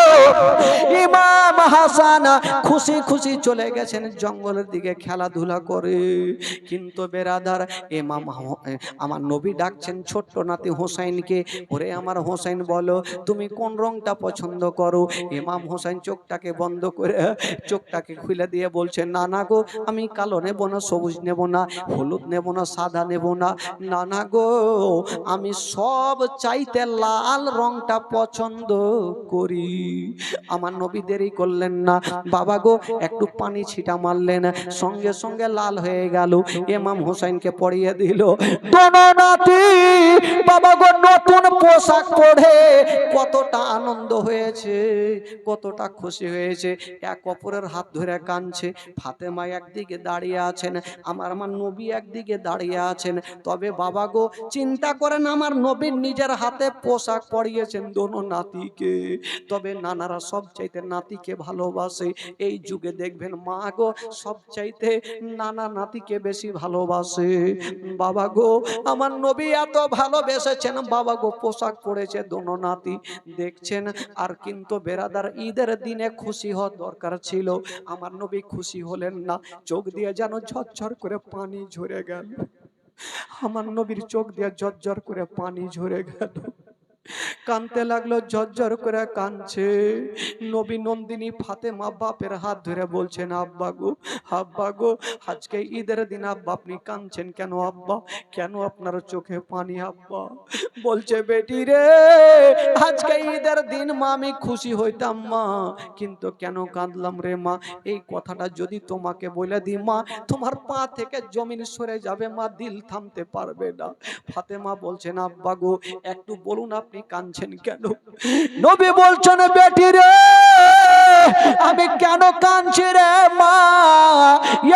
A: ইমাম হাসান খুশি খুশি চলে গেছেন জঙ্গলের দিকে খেলাধুলা করে। কিন্তু বেরাদার আমার নবী ডাকছেন ছোট্ট নাতি হোসাইনকে, ওরে আমার হোসাইন বলো তুমি কোন রংটা পছন্দ করো। ইমাম হোসাইন চোখটাকে বন্ধ করে চোখটাকে খুলে দিয়ে বলছে নানা গো, আমি কালো নেব না, সবুজ নেব না, হলুদ নেব না, সাদা নেব না, নানা গো আমি সব চাইতে লাল রংটা পছন্দ করি। আমার নবী দেরি করলেন না, বাবা গো একটু পানি ছিটা মারলেন, সঙ্গে সঙ্গে লাল হয়ে গেল। ইমাম হোসেনকে পরিয়ে দিল। দোনো নাতি বাবা গো নতুন পোশাক পরে কতটা আনন্দ হয়েছে, কতটা খুশি হয়েছে। এক অপরের হাত ধরে কাঁদছে। ফাতেমা একদিকে দাঁড়িয়ে আছেন, আমার নবী একদিকে দাঁড়িয়ে আছেন। তবে বাবা গো চিন্তা করেন, আমার নবীর নিজের হাতে পোশাক পরিয়েছেন দোনো নাতিকে। তবে নানারা সব চাইতে নাতিকে ভালোবাসে। এই যুগে দেখবেন মা গো সব চাইতে নানা নাতিকে বেশি ভালোবাসে। বাবা গো আমার নবী এত ভালোবেসেছেন, বাবা গো পোশাক পরেছে দোনো নাতি দেখছেন। আর কিন্তু বেরাদার ঈদের দিনে খুশি হওয়ার দরকার ছিল, আমার নবী খুশি হলেন না। চোখ দিয়ে যেন ঝরঝর করে পানি ঝরে গেল। আমার নবীর চোখ দিয়ে ঝরঝর করে পানি ঝরে গেল। কানতে লাগলো, ঝরঝর করে কানছে। নবী নন্দিনী ফাতেমা বাপের হাত ধরে বলছেন আব্বা গো আজকে ঈদের দিন আব্বা আপনি কানছেন কেন? আব্বা কেন আপনার চোখে পানি? আব্বা বলছে বেটি রে আজকে ঈদের দিন মা আমি খুশি হইতাম মা, কিন্তু কেন কাঁদলাম রে মা? এই কথাটা যদি তোমাকে বলে দিই মা, তোমার পা থেকে জমিন সরে যাবে মা, দিল থামতে পারবে না। ফাতেমা বলছেন আব্বা গো একটু বলুন আপনি কাঁদছেন কেন? নবী বলছেন বেটি রে আমি কেন কাঁদছি রে মা,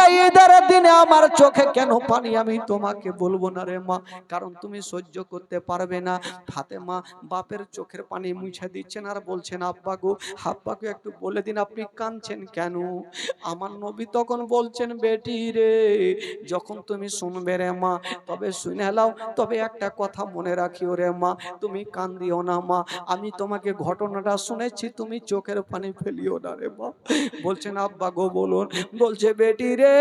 A: এই ঈদের দিনে আমার চোখে কেন পানি, আমি তোমাকে বলবো না রে মা, কারণ তুমি সহ্য করতে পারবে না। ফাতেমা বাপের চোখের পানি মুছে দিচ্ছেন আর বলছেন, আব্বা গো, আব্বাকে একটু বলে দিন আপনি কাঁদছেন কেন। আমার নবী তখন বলছেন, বেটি রে, যখন তুমি শুনবে রে মা, তবে শুনে নাও, তবে একটা কথা মনে রাখিও রে মা, তুমি কান্দিও না মা, আমি তোমাকে ঘটনাটা শুনেছি, তুমি চোখের পানি ফেলিও না রে মা। বলছেন, আব্বা গো বলুন। বলছে, বেটি রে,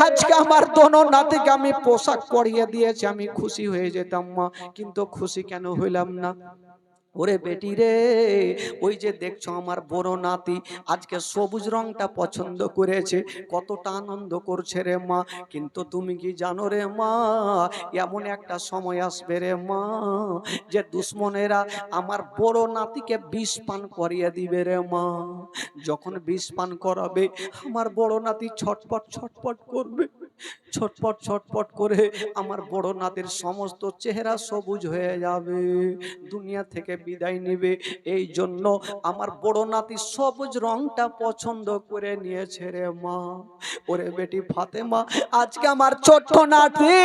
A: আজকে আমার দোনো নাতিকে আমি পোশাক পরিয়ে দিয়েছি, আমি খুশি হয়ে যেতাম মা, কিন্তু খুশি কেন হইলাম না। ওরে বেটি রে, ওই যে দেখছো আমার বড় নাতি আজকে সবুজ রংটা পছন্দ করেছে, কতটা আনন্দ করছে রে মা, কিন্তু তুমি কি জানো রে মা, এমন একটা সময় আসবে রে মা, যে দুশ্মনেরা আমার বড় নাতিকে বিষ পান করিয়ে দিবে রে মা। যখন বিষ পান করাবে, আমার বড় নাতি ছটপট ছটপট করবে, ছটপট ছটপট করে আমার বড় নাতির সমস্ত চেহারা সবুজ হয়ে যাবে, দুনিয়া থেকে বিদায় নেবে। এই জন্য আমার বড় নাতি সবুজ রংটা পছন্দ করে নিয়েছে রে মা। ওরে বেটি ফাতেমা, আজকে আমার ছোট্ট নাতি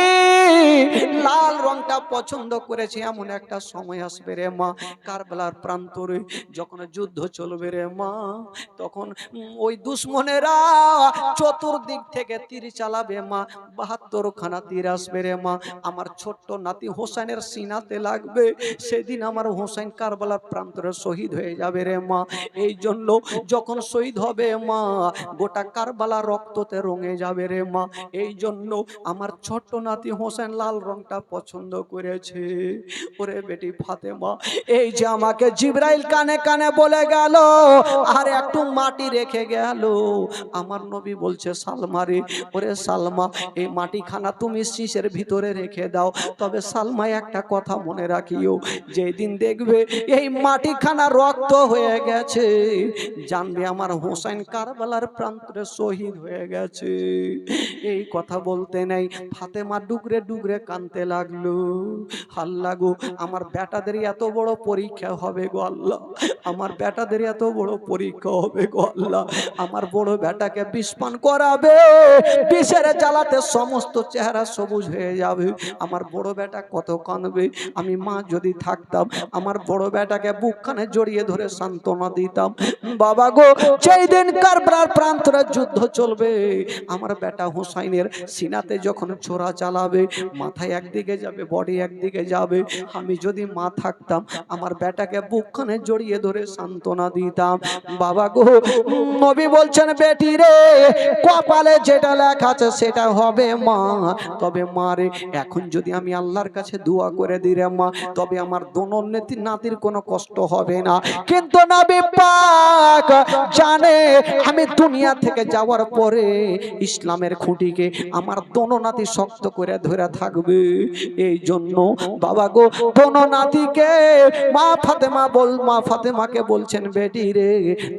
A: লাল রংটা পছন্দ করেছে, এমন একটা সময় আসবে রে মা, কারবালার প্রান্তরে যখন যুদ্ধ চলবে রে মা, তখন ওই দুশ্মনেরা চতুর্দিক থেকে তীর চালাবে মা, ৭২ খানা তীর আসবে রে মা, আমার ছোট্ট নাতি হোসেনের সিনাতে লাগবে, সেদিন আমার হোসেন কারবালার প্রান্তরে শহীদ হয়ে যাবে রে মা। এই জন্য যখন শহীদ হবে মা, গোটা কারবালা রক্ততে রঙে যাবে রে মা। এই জন্য আমার ছোট্ট নাতি হোসেন লাল রংটা পছন্দ করেছে। ওরে বেটি ফাতেমা, এই যে আমাকে জিবরাইল কানে কানে বলে গেল, আর একটু মাটি রেখে গেল, আমার নবী বলছে, সালমা রে, ওরে সালমা, এই মাটি খানা তুমি শীষের ভিতরে রেখে দাও, তবে সালমা একটা কথা মনে রাখিও, যেদিন দেখবে এই মাটি খানা রক্ত হয়ে গেছে, জানবে আমার হোসেন কারবালার প্রান্তরে শহীদ হয়ে গেছে। এই কথা বলতে নেই, ফাতেমা ডুগরে ডুগরে কাঁদতে লাগলো, আল্লাহ গো, আমার বেটাদের এত বড় পরীক্ষা হবে গো আল্লাহ, আমার বেটাদের এত বড় পরীক্ষা হবে গো আল্লাহ, আমার বড় বেটাকে বিষ পান করাবে, বিষের জ্বালাতে সমস্ত চেহারা সবুজ হয়ে যাবে, আমার বড় বেটা কত কাঁদবে। আমি মা যদি থাকতাম, আমার বড় বেটাকে বুকখানে জড়িয়ে ধরে সান্ত্বনা দিতাম, বাবা গো, যেই দিন কারবালার প্রান্তরে যুদ্ধ চলবে, আমার বেটা হোসাইনের সিনাতে যখন ছোরা চালাবে, মাথায় একদিকে যাবে, বডি একদিকে যাবে, আমি যদি মা থাকতাম, আমার বেটাকে বুকখানে জড়িয়ে ধরে সান্ত্বনা দিতাম। বাবা গো, নবী বলছেন, বেটি রে, কপালে যেটা লেখা আছে সেটা হবে মা, তবে মা রে, এখন যদি আমি আল্লাহর কাছে দোয়া করে দিই রে মা, তবে আমার দোনো নাতির কোনো কষ্ট হবে না। কিন্তু নবী পাক জানে, আমি দুনিয়া থেকে যাওয়ার পরে ইসলামের খুঁটিকে আমার দোনো নাতি শক্ত করে ধরে থাকবে। এই জন্য বাবা গো, দোনো নাতিকে মা ফাতেমাকে বলছেন, বেটি রে,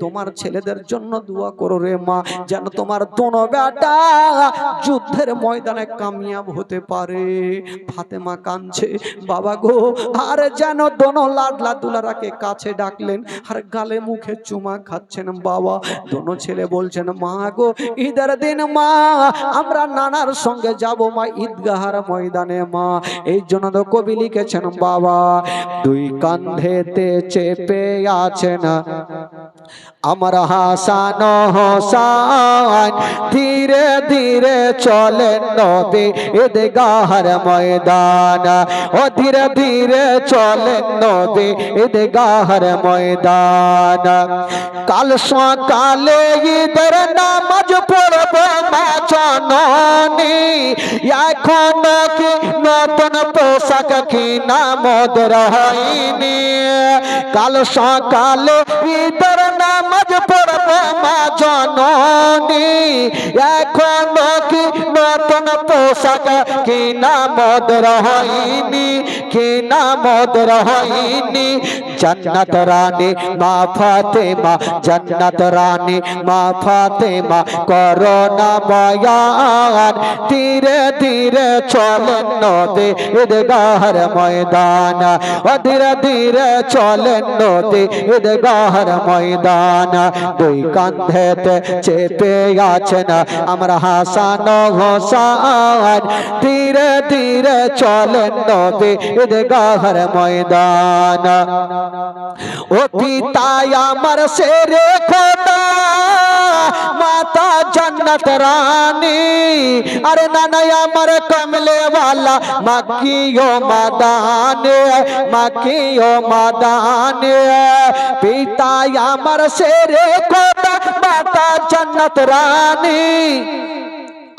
A: তোমার ছেলেদের জন্য দোয়া করো রে মা, যেন তোমার দোনো বেটা যুদ্ধের ময়দানে কামিয়াব হতে পারে। ফাতেমা কাঁদছে, বাবা গো, আর যেন দোনো লাডলা দুলারাকে কাছে ডাকলেন, আর গালে মুখে চুমা খাচ্ছেন। বাবা, দোনো ছেলে বলছেন, মা গো, ঈদের দিন মা, আমরা নানার সঙ্গে যাব মা ঈদগাহার ময়দানে মা। এই জন্য তো কবি লিখেছেন, বাবা দুই কাঁধেতে চেপে আছেন আমার হাসান হোসেন, ধীরে ধীরে চলেন নবী ঈদগাহার ময়দান, ও ধীরে ধীরে চলেন নবী ঈদগাহার ময়দান। কাল সকালে ঈদের নামাজ পড়ব মা জননী, এখন কি নতুন পোশাক কিনা মোদের হয়নি, কাল সকালে ঈদের নামাজ পড়ব মা জননী, এখন কি নতুন পোশাক কিনা মোদের হয়নি, কিনা মোদের হয়নি, जन्नत रानी मा फातिमा जन्नत रानी मा फातिमा करो ना बयान धीरे धीरे चलें नदी ईदगाहर मैदान ओ धीरे धीरे चलें नदी ईदगाहर मैदान दुई कांधेते চেপে আছেন আমরা হাসান হোসেন ধীরে ধীরে চলেন নবী ঈদগাহর ময়দান ও পিতা আমার শেরে খোদা মাতা जन्नत रानी अरे नाना আমার कमले वाला मक्कियो मदान मक्कियो मदान पिता আমার শেরে খোদা माता जन्नत रानी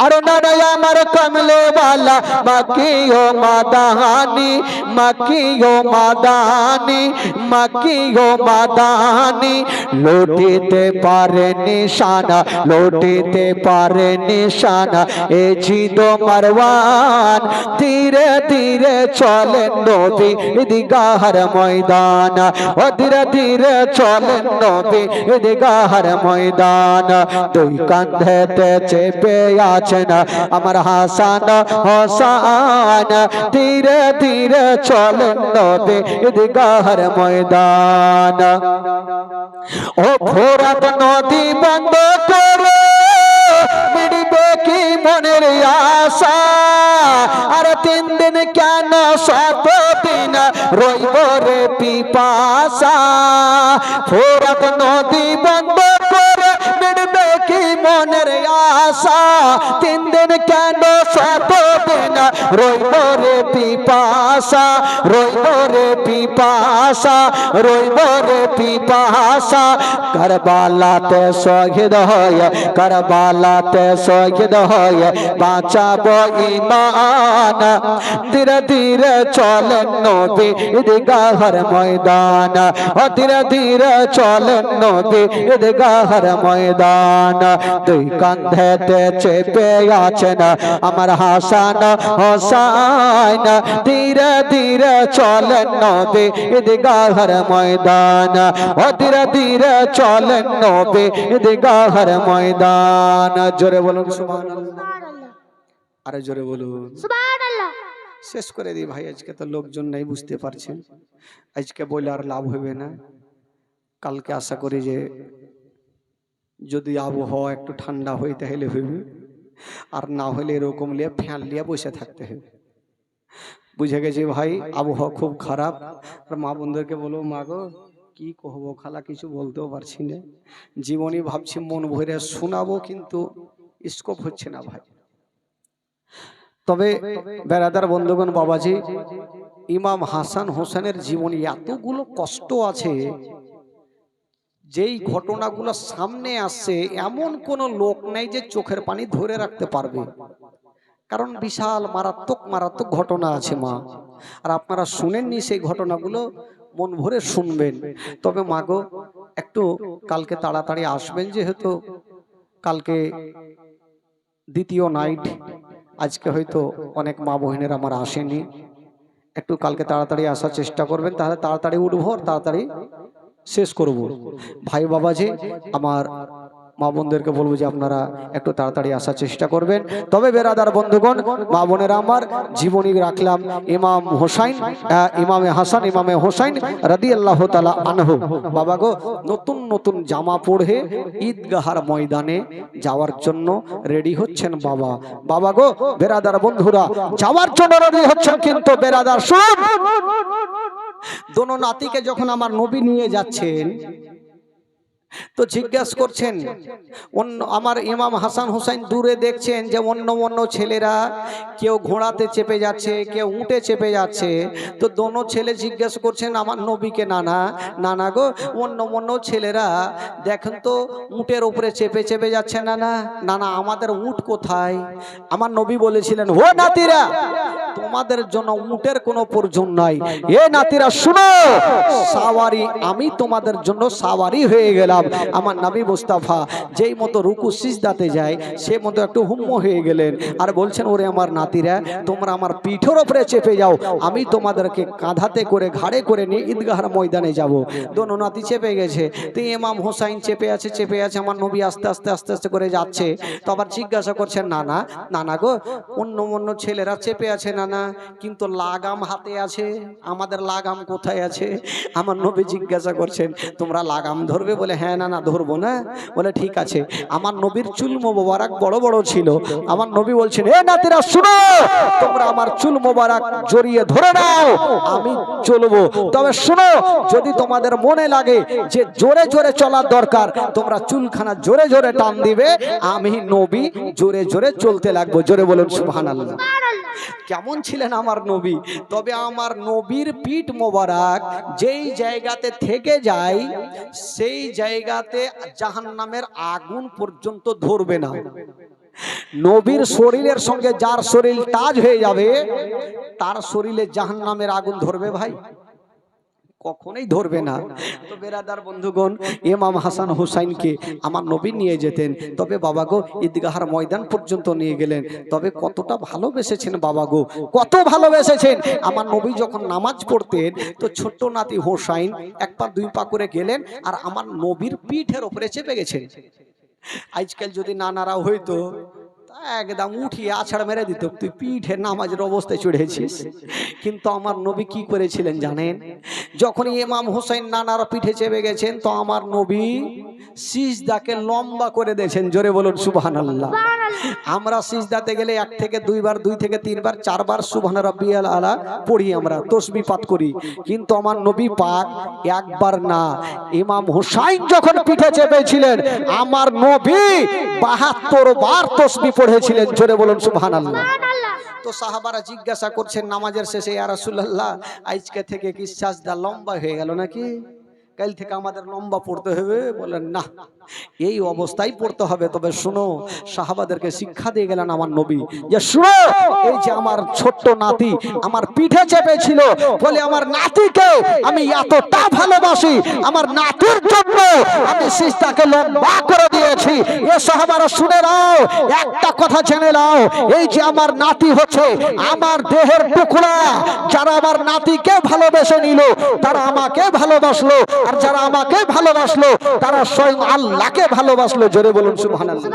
A: अरे नाना আমার कमले वाला मक्कियो मदानी मक्कियो मदानी मक्कियो मदानी लौटते पारे निशाना लौटते पारे निशाना ए जिदो मरवान धीरे धीरे चले नबी ईदगाहर मैदान ओ धीरे धीरे चले नबी ईदगाहर मैदान दुई कांधेते চেপে আছেন আমার হাসান হোসেন ধীরে ধীরে চলেন নবী ঈদগাহর ময়দান ও ফোরাত নদী বন্ধ করে মিটবে কি মনের আশা আর 3 দিন কেন 7 দিন রইব রে পিপাসা ফোরাত নদী বন্ধ করে মিটবে কি মনের আশা 3 দিন কেন 7 দিন রইব রে পিপাসা রইব রে পিপাসা রইব রে পিপাসা কারবালাতে শহীদ হয়ে কারবালাতে শহীদ হয়ে বাঁচাবো ঈমান ধীরে ধীরে চলেন নবী ঈদগাহর ময়দান ও ধীরে ধীরে চলেন নবী ঈদগাহর ময়দান দুই কাঁধেতে চেপে আছেন আমার হাসান হোসেন ধীরে ধীরে চলেন নবী ঈদগাহর ময়দান ও ধীরে ধীরে চলেন নবী ঈদগাহর ময়দান জোরে বলুন সুবহানাল্লাহ আরে জোরে বলুন সুবহানাল্লাহ শেষ করে দিই ভাই আজকে তো লোকজন নাই বুঝতে পারছেন আজকে বলে আর লাভ হবে না কালকে আশা করি যে যদি আবহাওয়া একটু ঠান্ডা হয় তাহলে হইবে আর না হলে এরকম লিয়ে ফ্যান লিয়ে বসে থাকতে হবে বুঝে গেছি ভাই আবহাওয়া খুব খারাপ আর মা বন্ধুদেরকে বলবো মা গো কি কহবো খালা কিছু বলতেও পারছি না জীবনী ভাবছি মন ভরে শোনাবো কিন্তু স্কোপ হচ্ছে না ভাই তবে বেরাদার বন্ধুগণ বাবাজি ইমাম হাসান হোসেনের জীবনে এতগুলো কষ্ট আছে যেই ঘটনাগুলো সামনে আসছে এমন কোন লোক নাই যে চোখের পানি ধরে রাখতে পারবে কারণ বিশাল মারাত্মক মারাত্মক ঘটনা আছে মা আর আপনারা শুনেননি সেই ঘটনাগুলো মন ভরে শুনবেন তবে মাগো একটু কালকে তাড়াতাড়ি আসবেন যেহেতু কালকে দ্বিতীয় নাইট আজকে হয়তো অনেক মা বোনেরা আমার আসেনি একটু কালকে তাড়াতাড়ি আসার চেষ্টা করবেন তাহলে তাড়াতাড়ি উঠবো তাড়াতাড়ি শেষ করব ভাই বাবাজি আমার মা বোনদেরকে বলবো যে আপনারা একটু তাড়াতাড়ি আসার চেষ্টা করবেন তবে বেরাদার বন্ধুগণ মা বোনেরা আমার জীবনী রাখলাম ইমাম হোসাইন ইমামে হাসান ইমামে হোসাইন রাদিয়াল্লাহু তাআলা আনহু বাবা গো নতুন নতুন জামা পরে ঈদগাহর ময়দানে যাওয়ার জন্য রেডি হচ্ছেন বাবা বাবা গো বেরাদার বন্ধুরা যাওয়ার জন্য রেডি হচ্ছেন কিন্তু বেরাদার শুন দোনো নাতিকে যখন আমার নবী নিয়ে যাচ্ছেন তো জিজ্ঞাসা করছেন আমার ইমাম হাসান হোসেন দূরে দেখছেন যে অন্য অন্য ছেলেরা কেউ ঘোড়াতে চেপে যাচ্ছে কেউ উটে চেপে যাচ্ছে তো দোনো ছেলে জিজ্ঞাসা করছেন আমার নবীকে নানা নানা গো অন্য অন্য ছেলেরা দেখেন তো উটের উপরে চেপে চেপে যাচ্ছে নানা নানা আমাদের উট কোথায় আমার নবী বলেছিলেন ও নাতিরা তোমাদের জন্য উটের কোনো প্রয়োজন নাই। এ নাতিরা শুনো, সাওয়ারি আমি তোমাদের জন্য সাওয়ারি হয়ে গেলাম। আমার নবী মুস্তাফা যেই মতো রুকু সিজদাতে যায় সে মতো একটু হুম্ম হয়ে গেলেন আর বলছেন, ওরে আমার নাতিরা, তোমরা আমার পিঠের উপরে চেপে যাও, আমি তোমাদেরকে কাঁধাতে করে ঘাড়ে করে নিয়ে ঈদগাহর ময়দানে যাব। দোনো নাতি চেপে গেছে, তো ইমাম হোসাইন চেপে আছে। আমার নবী আস্তে আস্তে আস্তে আস্তে করে যাচ্ছে। তো আবার জিজ্ঞাসা করছেন, নানা নানা গো, অন্য ছেলেরা চেপে আছে নানা, কিন্তু লাগাম হাতে আছে, আমাদের লাগাম কোথায় আছে? আমার নবী জিজ্ঞাসা করছেন, তোমরা লাগাম ধরবে? বলে হ্যাঁ নানা ধরবো না। বলে ঠিক আছে। আমার নবীর চুল মোবারক বড় বড় ছিল। আমার নবী বলছেন, এ নাতিরা শুনো, তোমরা আমার চুল মোবারক জড়িয়ে ধরে নাও, আমি চলবো। তবে শুনো, যদি তোমাদের মনে লাগে যে জোরে জোরে চলার দরকার, তোমরা চুলখানা জোরে জোরে টান দিবে, আমি নবী জোরে জোরে চলতে লাগবো। জোরে বলুন সুবহানাল্লাহ। কেমন ছিলেন আমার নবী? তবে আমার নবীর পিঠ মোবারক যেই জায়গাতে থেকে যায় সেই জায়গাতে জাহান্নামের আগুন পর্যন্ত ধরবে না। নবীর শরীরের সঙ্গে যার শরীর টাচ হয়ে যাবে তার শরীরে জাহান্নামের আগুন ধরবে ভাই? কখনোই ধরবে না। তো বেরাদার বন্ধুগণ, ইমাম হাসান হুসাইনকে আমার নবী নিয়ে যেতেন। তবে বাবা গো, ঈদগাহার ময়দান পর্যন্ত নিয়ে গেলেন। তবে কতটা ভালোবেসেছেন বাবা গো, কত ভালোবেসেছেন। আমার নবী যখন নামাজ পড়তেন তো ছোট্ট নাতি হোসাইন এক পা দুই পা করে গেলেন আর আমার নবীর পিঠের উপরে চেপে গেছেন। আজকাল যদি নানারা হইতো একদম উঠিয়ে আছাড় মেরে দিত, তুই পিঠে নামাজের অবস্থায় চড়েছিস। কিন্তু আমার নবী কি করেছিলেন জানেন? যখন ইমাম হোসেন নানারা পিঠে চেপে গেছেন তো আমার নবী সিজদাকে লম্বা করে দিয়েছেন। জোরে বলুন সুবহানাল্লাহ। আমরা সিজদাতে গেলে 1 থেকে 2 বার, 2 থেকে 3 বার, 4 বার সুবহান রাব্বিয়াল আলা পড়ি, আমরা তাসবিহ পাঠ করি। কিন্তু আমার নবী পাক একবার না, ইমাম হুসাইন যখন পিঠে চেপেছিলেন আমার নবী 72 বার তাসবিহ পড়েছিলেন। জোরে বলুন সুবহানাল্লাহ। তো সাহাবারা জিজ্ঞাসা করছেন নামাজের শেষে, ইয়া রাসূলুল্লাহ আজকে থেকে কি সাজদা লম্বা হয়ে গেল নাকি? কাল থেকে আমাদের লম্বা পড়তে হবে? বলেন না, এই অবস্থায় পড়তে হবে। তবে শুনো, সাহাবাদেরকে শিক্ষা দিয়ে গেলেন আমার নবী যে শুনো, এই যে আমার ছোট্ট নাতি আমার পিঠে চেপেছিল বলে আমার নাতিকে আমি এতটা ভালোবাসি, আমার নাতির জন্য আমি সিজদাকে লম্বা করে দিয়েছি। এ সাহাবারা শুনে নাও, একটা কথা জেনে নাও, এই যে আমার নাতি হচ্ছে আমার দেহের টুকরা। যারা আমার নাতিকে ভালোবেসে নিল তারা আমাকে ভালোবাসলো, আর যারা আমাকে ভালোবাসলো তারা স্বয়ং আল্লাহকে ভালোবাসলো। জোরে বলুন সুবহানাল্লাহ।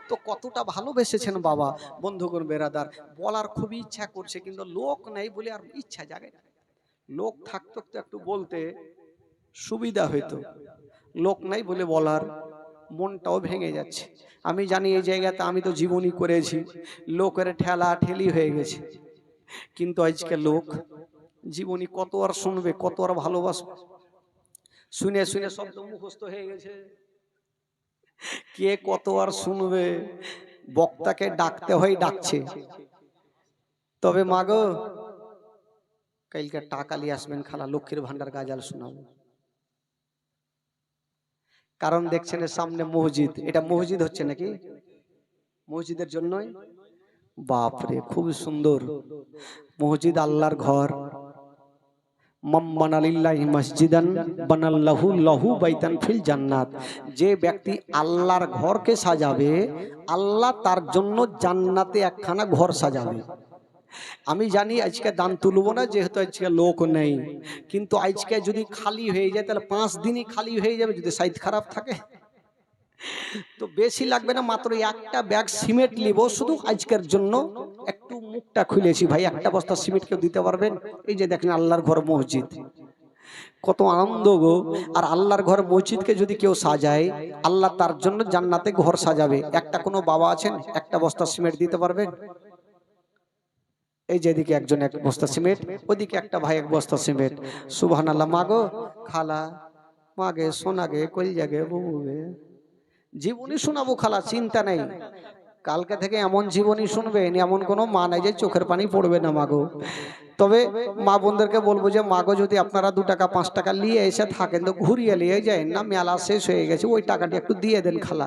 A: তো কতটা ভালোবেসেছেন বাবা। বন্ধুগণ বেরাদার, বলার খুবই ইচ্ছা করছে কিন্তু লোক নেই বলে আর ইচ্ছা জাগে না। লোক থাকতো তো একটু বলতে সুবিধা হইতো, লোক নাই বলে বলার মনটাও ভেঙে যাচ্ছে। আমি জানি এই জায়গাতে আমি তো জীবনী করেছি, লোকের ঠেলা ঠেলি হয়ে গেছে। কিন্তু আজকে লোক জীবনী কত আর শুনবে, কত আর ভালোবাসবে? শুনে শুনে শব্দ মুখস্থ হয়ে গেছে। কে কত আর শুনবে? বক্তাকে ডাকতে হয়, ডাকছে। তবে মাগো কালকে টাকা নিয়ে আসবেন, খালা লক্ষ্মীর ভান্ডার গাজাল শোনাবো। কারণ দেখছেন সামনে মসজিদ, এটা মসজিদ হচ্ছে নাকি? মসজিদের জন্যই বাপরে খুব সুন্দর মসজিদ, আল্লাহর ঘর। যে ব্যক্তি আল্লাহর ঘরকে সাজাবে আল্লাহ তার জন্য জান্নাতে একখানা ঘর সাজাবে। আমি জানি আজকে দান তুলব না যেহেতু আজকে লোক নেই, কিন্তু আজকে যদি খালি হয়ে যায় তাহলে 5 দিনই খালি হয়ে যাবে। যদি সাইজ খারাপ থাকে তো বেশি লাগবে না, মাত্র একটা ব্যাগ সিমেন্ট নিব শুধু আজকের জন্য। একটু মুখটা খুলেছি ভাই, একটা বস্তা সিমেন্ট কেউ দিতে পারবেন? এই যে দেখেন আল্লাহর ঘর মসজিদ, কত আনন্দ গো। আর আল্লাহর ঘর মসজিদকে যদি কেউ সাজায় আল্লাহ তার জন্য জান্নাতে ঘর সাজাবে। একটা কোনো বাবা আছেন একটা বস্তা সিমেন্ট দিতে পারবেন? এই যেদিকে একজন 1 বস্তা সিমেন্ট, ওদিকে একটা ভাই 1 বস্তা সিমেন্ট। সুবহানাল্লাহ। মাগো খালা, মাগে সোনাগে কলজাগে বুবুগে জীবনী শোনাবো খালা, চিন্তা নেই। কালকে থেকে এমন জীবনী শুনবেন এমন কোনো মা নাই যে চোখের পানি পড়বে না। মাগো তবে মা বোনদেরকে বলবো যে মাগো যদি আপনারা 2 টাকা 5 টাকা নিয়ে এসে থাকেন তো ঘুরিয়ে নিয়ে যায় না, মেলা শেষ হয়ে গেছে, ওই টাকাটি একটু দিয়ে দেন খালা।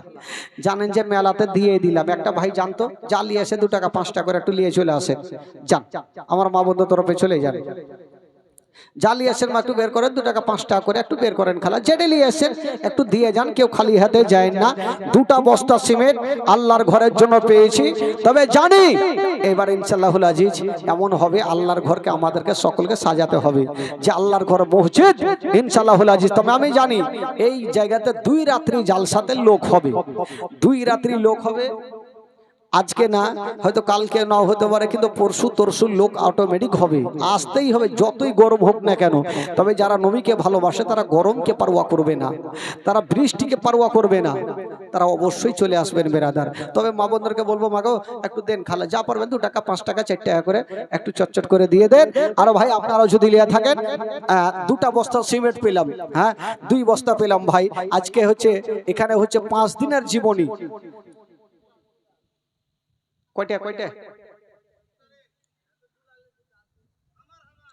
A: জানেন যে মেলাতে দিয়ে দিলাম, একটা ভাই জানতো যা নিয়ে এসে 2 টাকা 5 টাকা করে একটু নিয়ে চলে আসেন, যান আমার মা বোনদের তরফে চলে যান। জালি আসেন মা একটু বের করেন, 2 টাকা 5 টাকা করে একটু বের করেন খালা, যেটা নিয়ে আসেন একটু দিয়ে যান, কেউ খালি হাতে যায় না। 2টা বস্তা সিমেন্ট আল্লাহর ঘরের জন্য পেয়েছি, তবে জানি এবার ইনশাআল্লাহুল আজিজ এমন হবে আল্লাহর ঘরকে আমাদেরকে সকলকে সাজাতে হবে যে আল্লাহর ঘর মসজিদ ইনশাআল্লাহুল আজিজ। তবে আমি জানি এই জায়গাতে 2 রাত্রি জালসাতে লোক হবে, 2 রাত্রি লোক হবে, আজকে না হয়তো কালকে নাও হতে পারে, কিন্তু পরশু তরশু লোক অটোমেটিক হবে, আসতেই হবে যতই গরম হোক না কেন। তবে যারা নবীকে ভালোবাসে তারা গরমকে পারোয়া করবে না, তারা বৃষ্টিকে পারোয়া করবে না, তারা অবশ্যই চলে আসবেন বেরাদার। তবে মা বোনদেরকে বলবো মাগো একটু দেন খালা, যা পারবেন 2 টাকা 5 টাকা 4 টাকা করে একটু চটচট করে দিয়ে দেন। আর ভাই আপনারাও যদি লিয়া থাকেন 2টা বস্তা সিমেন্ট পেলাম, হ্যাঁ 2 বস্তা পেলাম ভাই, আজকে হচ্ছে এখানে হচ্ছে 5 দিনের জীবনী। কয়টা কয়টা?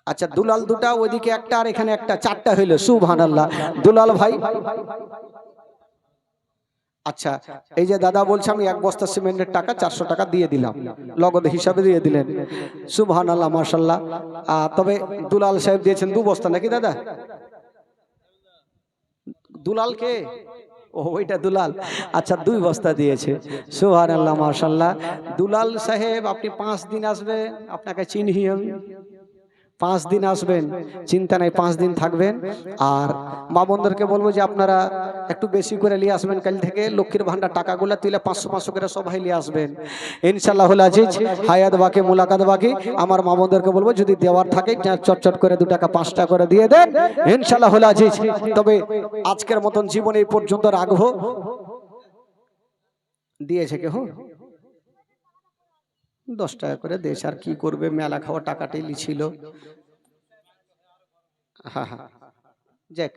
A: আচ্ছা দুলাল 2টা, ওইদিকে একটা আর এখানে একটা, 4টা হইলো, সুবহানাল্লাহ। দুলাল ভাই আচ্ছা, এই যে দাদা বলছে আমি 1 বস্তা সিমেন্টের টাকা 400 টাকা দিয়ে দিলাম, নগদ হিসাবে দিয়ে দিলেন, সুবহানাল্লাহ মাশাআল্লাহ। তবে দুলাল সাহেব দিয়েছেন 2 বস্তা নাকি দাদা? দুলাল কে? ও ওইটা দুলাল, আচ্ছা 2 বস্তা দিয়েছে, সুবহানাল্লাহ মাশাআল্লাহ। দুলাল সাহেব আপনি 5 দিন আসবেন, আপনাকে চিনি আমি, 5 দিন আসবেন, চিন্তা নাই 5 দিন থাকবেন। আর মা বোনদেরকে বলবো যে আপনারা একটু বেশি করে নিয়ে আসবেন, কাল থেকে লক্ষ্মীর ভান্ডার টাকাগুলো তুলে 500 করে সবাই নিয়ে আসবেন ইনশাআল্লাহুল আজিজ। হায়াত বাকি মুলাকাত বাকি, আমার মা বোনদেরকে বলবো যদি দেওয়ার থাকে চটচট করে 2 টাকা 5 টাকা করে দিয়ে দেন ইনশাআল্লাহুল আজিজ। তবে আজকের মতন জীবন এই পর্যন্ত রাখবো। দিয়েছে কেহ 10 টাকা করে দেশ, আর কি করবে, মেলা খাওয়া টাকাটাই লিছিল। হ্যাঁ হ্যাঁ যাক,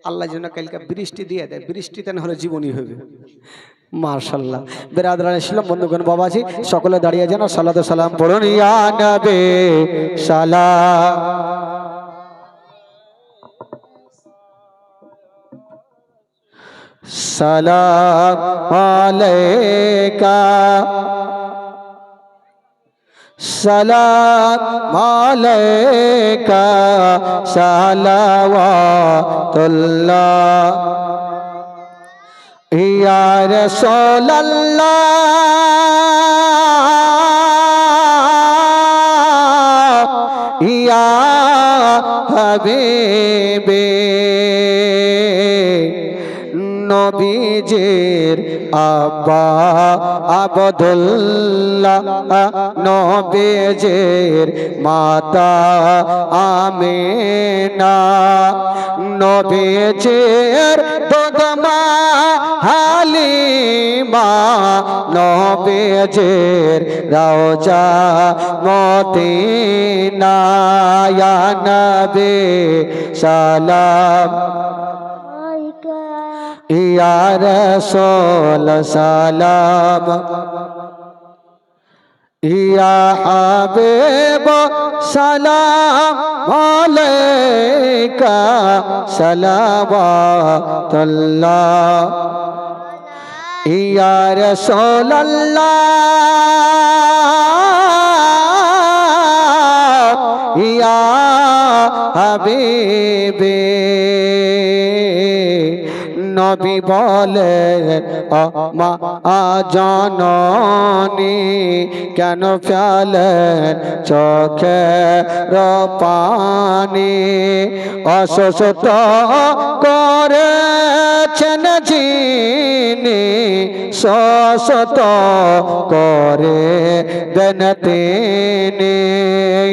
A: আল্লাহ যেন কালকে বৃষ্টি দিয়ে দেয়, বৃষ্টিতে না হলে জীবনই হবে মাশাআল্লাহ। বিরাদরান ইসলাম বন্ধুগণ বাবাজি সকলে দাঁড়িয়ে যেন সালাত ও সালাম পড়ুন, ইয়া নবী সালাম সালাম আলাইকা সালাম আলাইকা সালাওয়াতুল্লাহ ইয়া রাসূলুল্লাহ ইয়া হাবিবি নবীজির আব্বা আব্দুল্লাহ, নবীজির মাতা আমিনা, নবীজির দুধমা হালিমা, নবীজির রওজা মদিনা, ইয়া নবী সালাম ইয়া রাসূল সালাম ইয়া হাবিব সালাম আলাইকা সালাওয়াতুল্লাহ ইয়া রাসূলুল্লাহ ইয়া হাবিবি নবী বলেন মা জননী কেন ফেলেন চোখের পানি, অসুস্থ করেছেন যিনি সুস্থ করে দেন তিনি,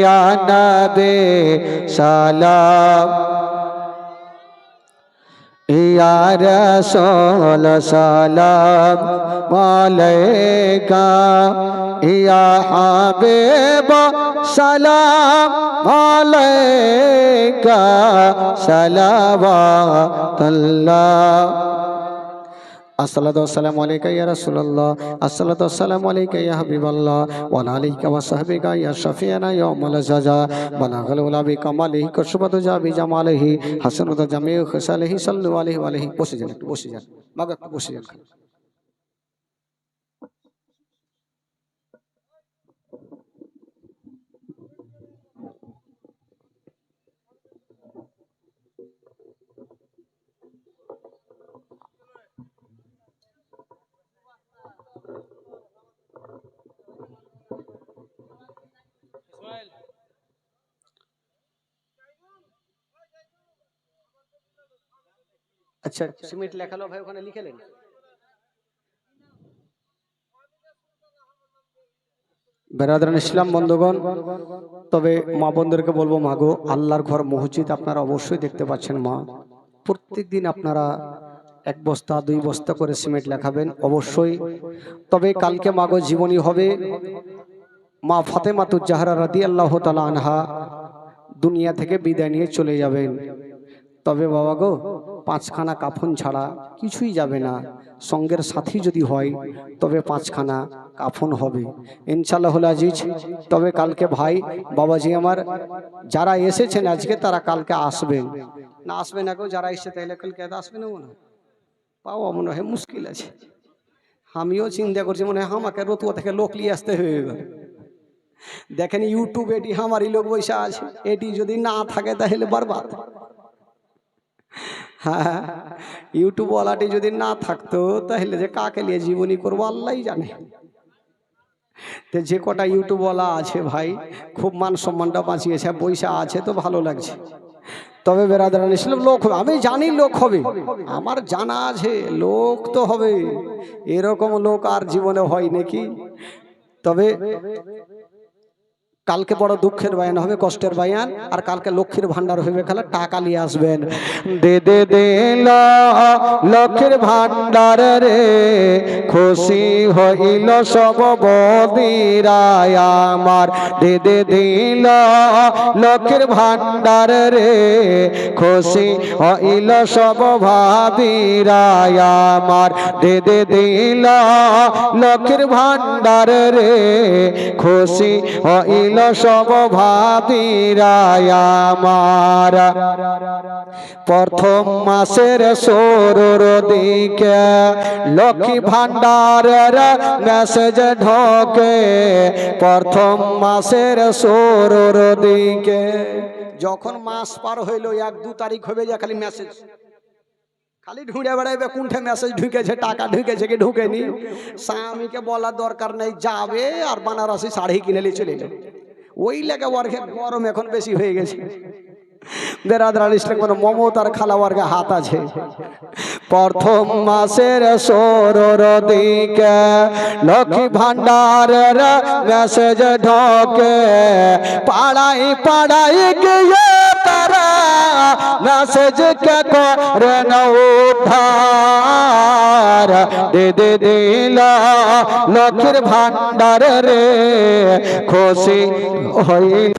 A: ইয়া নবী সালাম ইয়া রাসূল সালাম আলাইকা ইয়া হাবিব সালাম আলাইকা সালাওয়াতুল্লাহ আসসালাতু ওয়াসসালামু আলাইকা ইয়া রাসূলুল্লাহ, আসসালাতু ওয়াসসালামু আলাইকা ইয়া হাবিবাল্লাহ, ওয়া আলা আলিকা ওয়া সাহবিকা ইয়া শাফিয়ানা ইয়াউমাল জাযা, বালাগাল উলা বিকামালিহি কাশফাতু জাবি জামালিহি হাসানাতু জামিউ খিসালিহি সাল্লু আলাইহি ওয়া আলিহি। বসে যান, একটু বসে যান, মাগো একটু বসে যান। আচ্ছা, সিমেন্ট লেখালো ভাই, ওখানে লিখেলেন। বেরাদারান ইসলাম বন্ধুগণ, তবে মা বোনদেরকে বলবো, মাগো আল্লাহর ঘর মসজিদ আপনারা অবশ্যই দেখতে পাচ্ছেন। মা প্রত্যেক দিন আপনারা 1 বস্তা 2 বস্তা করে সিমেন্ট লেখাবেন অবশ্যই। তবে কালকে মাগো জীবনী হবে, মা ফাতেমাতুজ জাহরা রাদিয়াল্লাহু তাআলা আনহা দুনিয়া থেকে বিদায় নিয়ে চলে যাবেন। তবে বাবা গো, 5খানা কাফন ছাড়া কিছুই যাবে না। সঙ্গের সাথী যদি হয় তবে 5খানা কাফন হবে ইনশাআল্লাহুল আজিজ। তবে কালকে ভাই বাবাজি আমার যারা এসেছেন আজকে, তারা কালকে আসবেন না, আসবে না গো। যারা এসে তাইলে কালকে আসবে না, মনে পাওয়া মনে হয় মুশকিল আছে। আমিও চিন্তা করছি, মনে হয় আমাকে রতুয়া থেকে লোক নিয়ে আসতে হয়ে গেল। দেখেন ইউটিউব এটি আমারই লোক বৈশা আছে, এটি যদি না থাকে তাহলে বরবাদ। হ্যাঁ, ইউটিউব ওয়ালাটি যদি না থাকতো তাহলে যে কাকে নিয়ে জীবনী করবো আল্লাহই জানে। তো যে কটা ইউটিউব ওয়ালা আছে ভাই, খুব মান সম্মানটা বাঁচিয়েছে, পয়সা আছে তো ভালো লাগছে। তবে বেরাদারান ইসলাম লোক হবে, আমি জানি লোক হবে, আমার জানা আছে লোক তো হবে। এরকম লোক আর জীবনে হয় নাকি? তবে কালকে বড় দুঃখের বায়ান হবে, কষ্টের বায়ান। আর কালকে লক্ষ্মীর ভান্ডার হইবে, খেলা টাকা নিয়ে আসবেন। দে দে দে লক্ষ্মীর ভান্ডার রে, খুশি হইল সব বদিরায় আমার। দে দে দিল লক্ষ্মীর ভান্ডার রে, খুশি হইল সব ভাবিরায় আমার। দে দে দিল লক্ষ্মীর ভান্ডার রে, খুশি হইল সব ভাবিরায় আমার। প্রথম মাসের শুরুর দিকে লক্ষ্মী ভান্ডারের মেসেজ ঢোকে, প্রথম মাসের শুরুর দিকে। যখন মাস পার হইল 1-2 তারিখ হবে, যা খালি মেসেজ, খালি ঢুঁড়ে বেড়াইবে কোনটা মেসেজ ঢুকেছে, টাকা ঢুকেছে কি ঢুকেনি। স্বামীকে বলার দরকার নেই, যাবে আর বানারসি শাড়ি কিনে নিয়ে চলে যাবে। ওই লেগে ওয়ার্কে গরম এখন বেশি হয়ে গেছে। বেরাদারান ইসলাম মমতার খালাওয়ার্গে হাত আছে। প্রথম মাসের শুরুর দিকে লক্ষ্মী ভান্ডারের মেসেজ ঢোকে, পাড়াই পাড়াই গিয়ে তারা মেসেজ কে করে না উদ্ধার। দে দে দিল লক্ষ্মীর ভান্ডার রে, খুশি হইল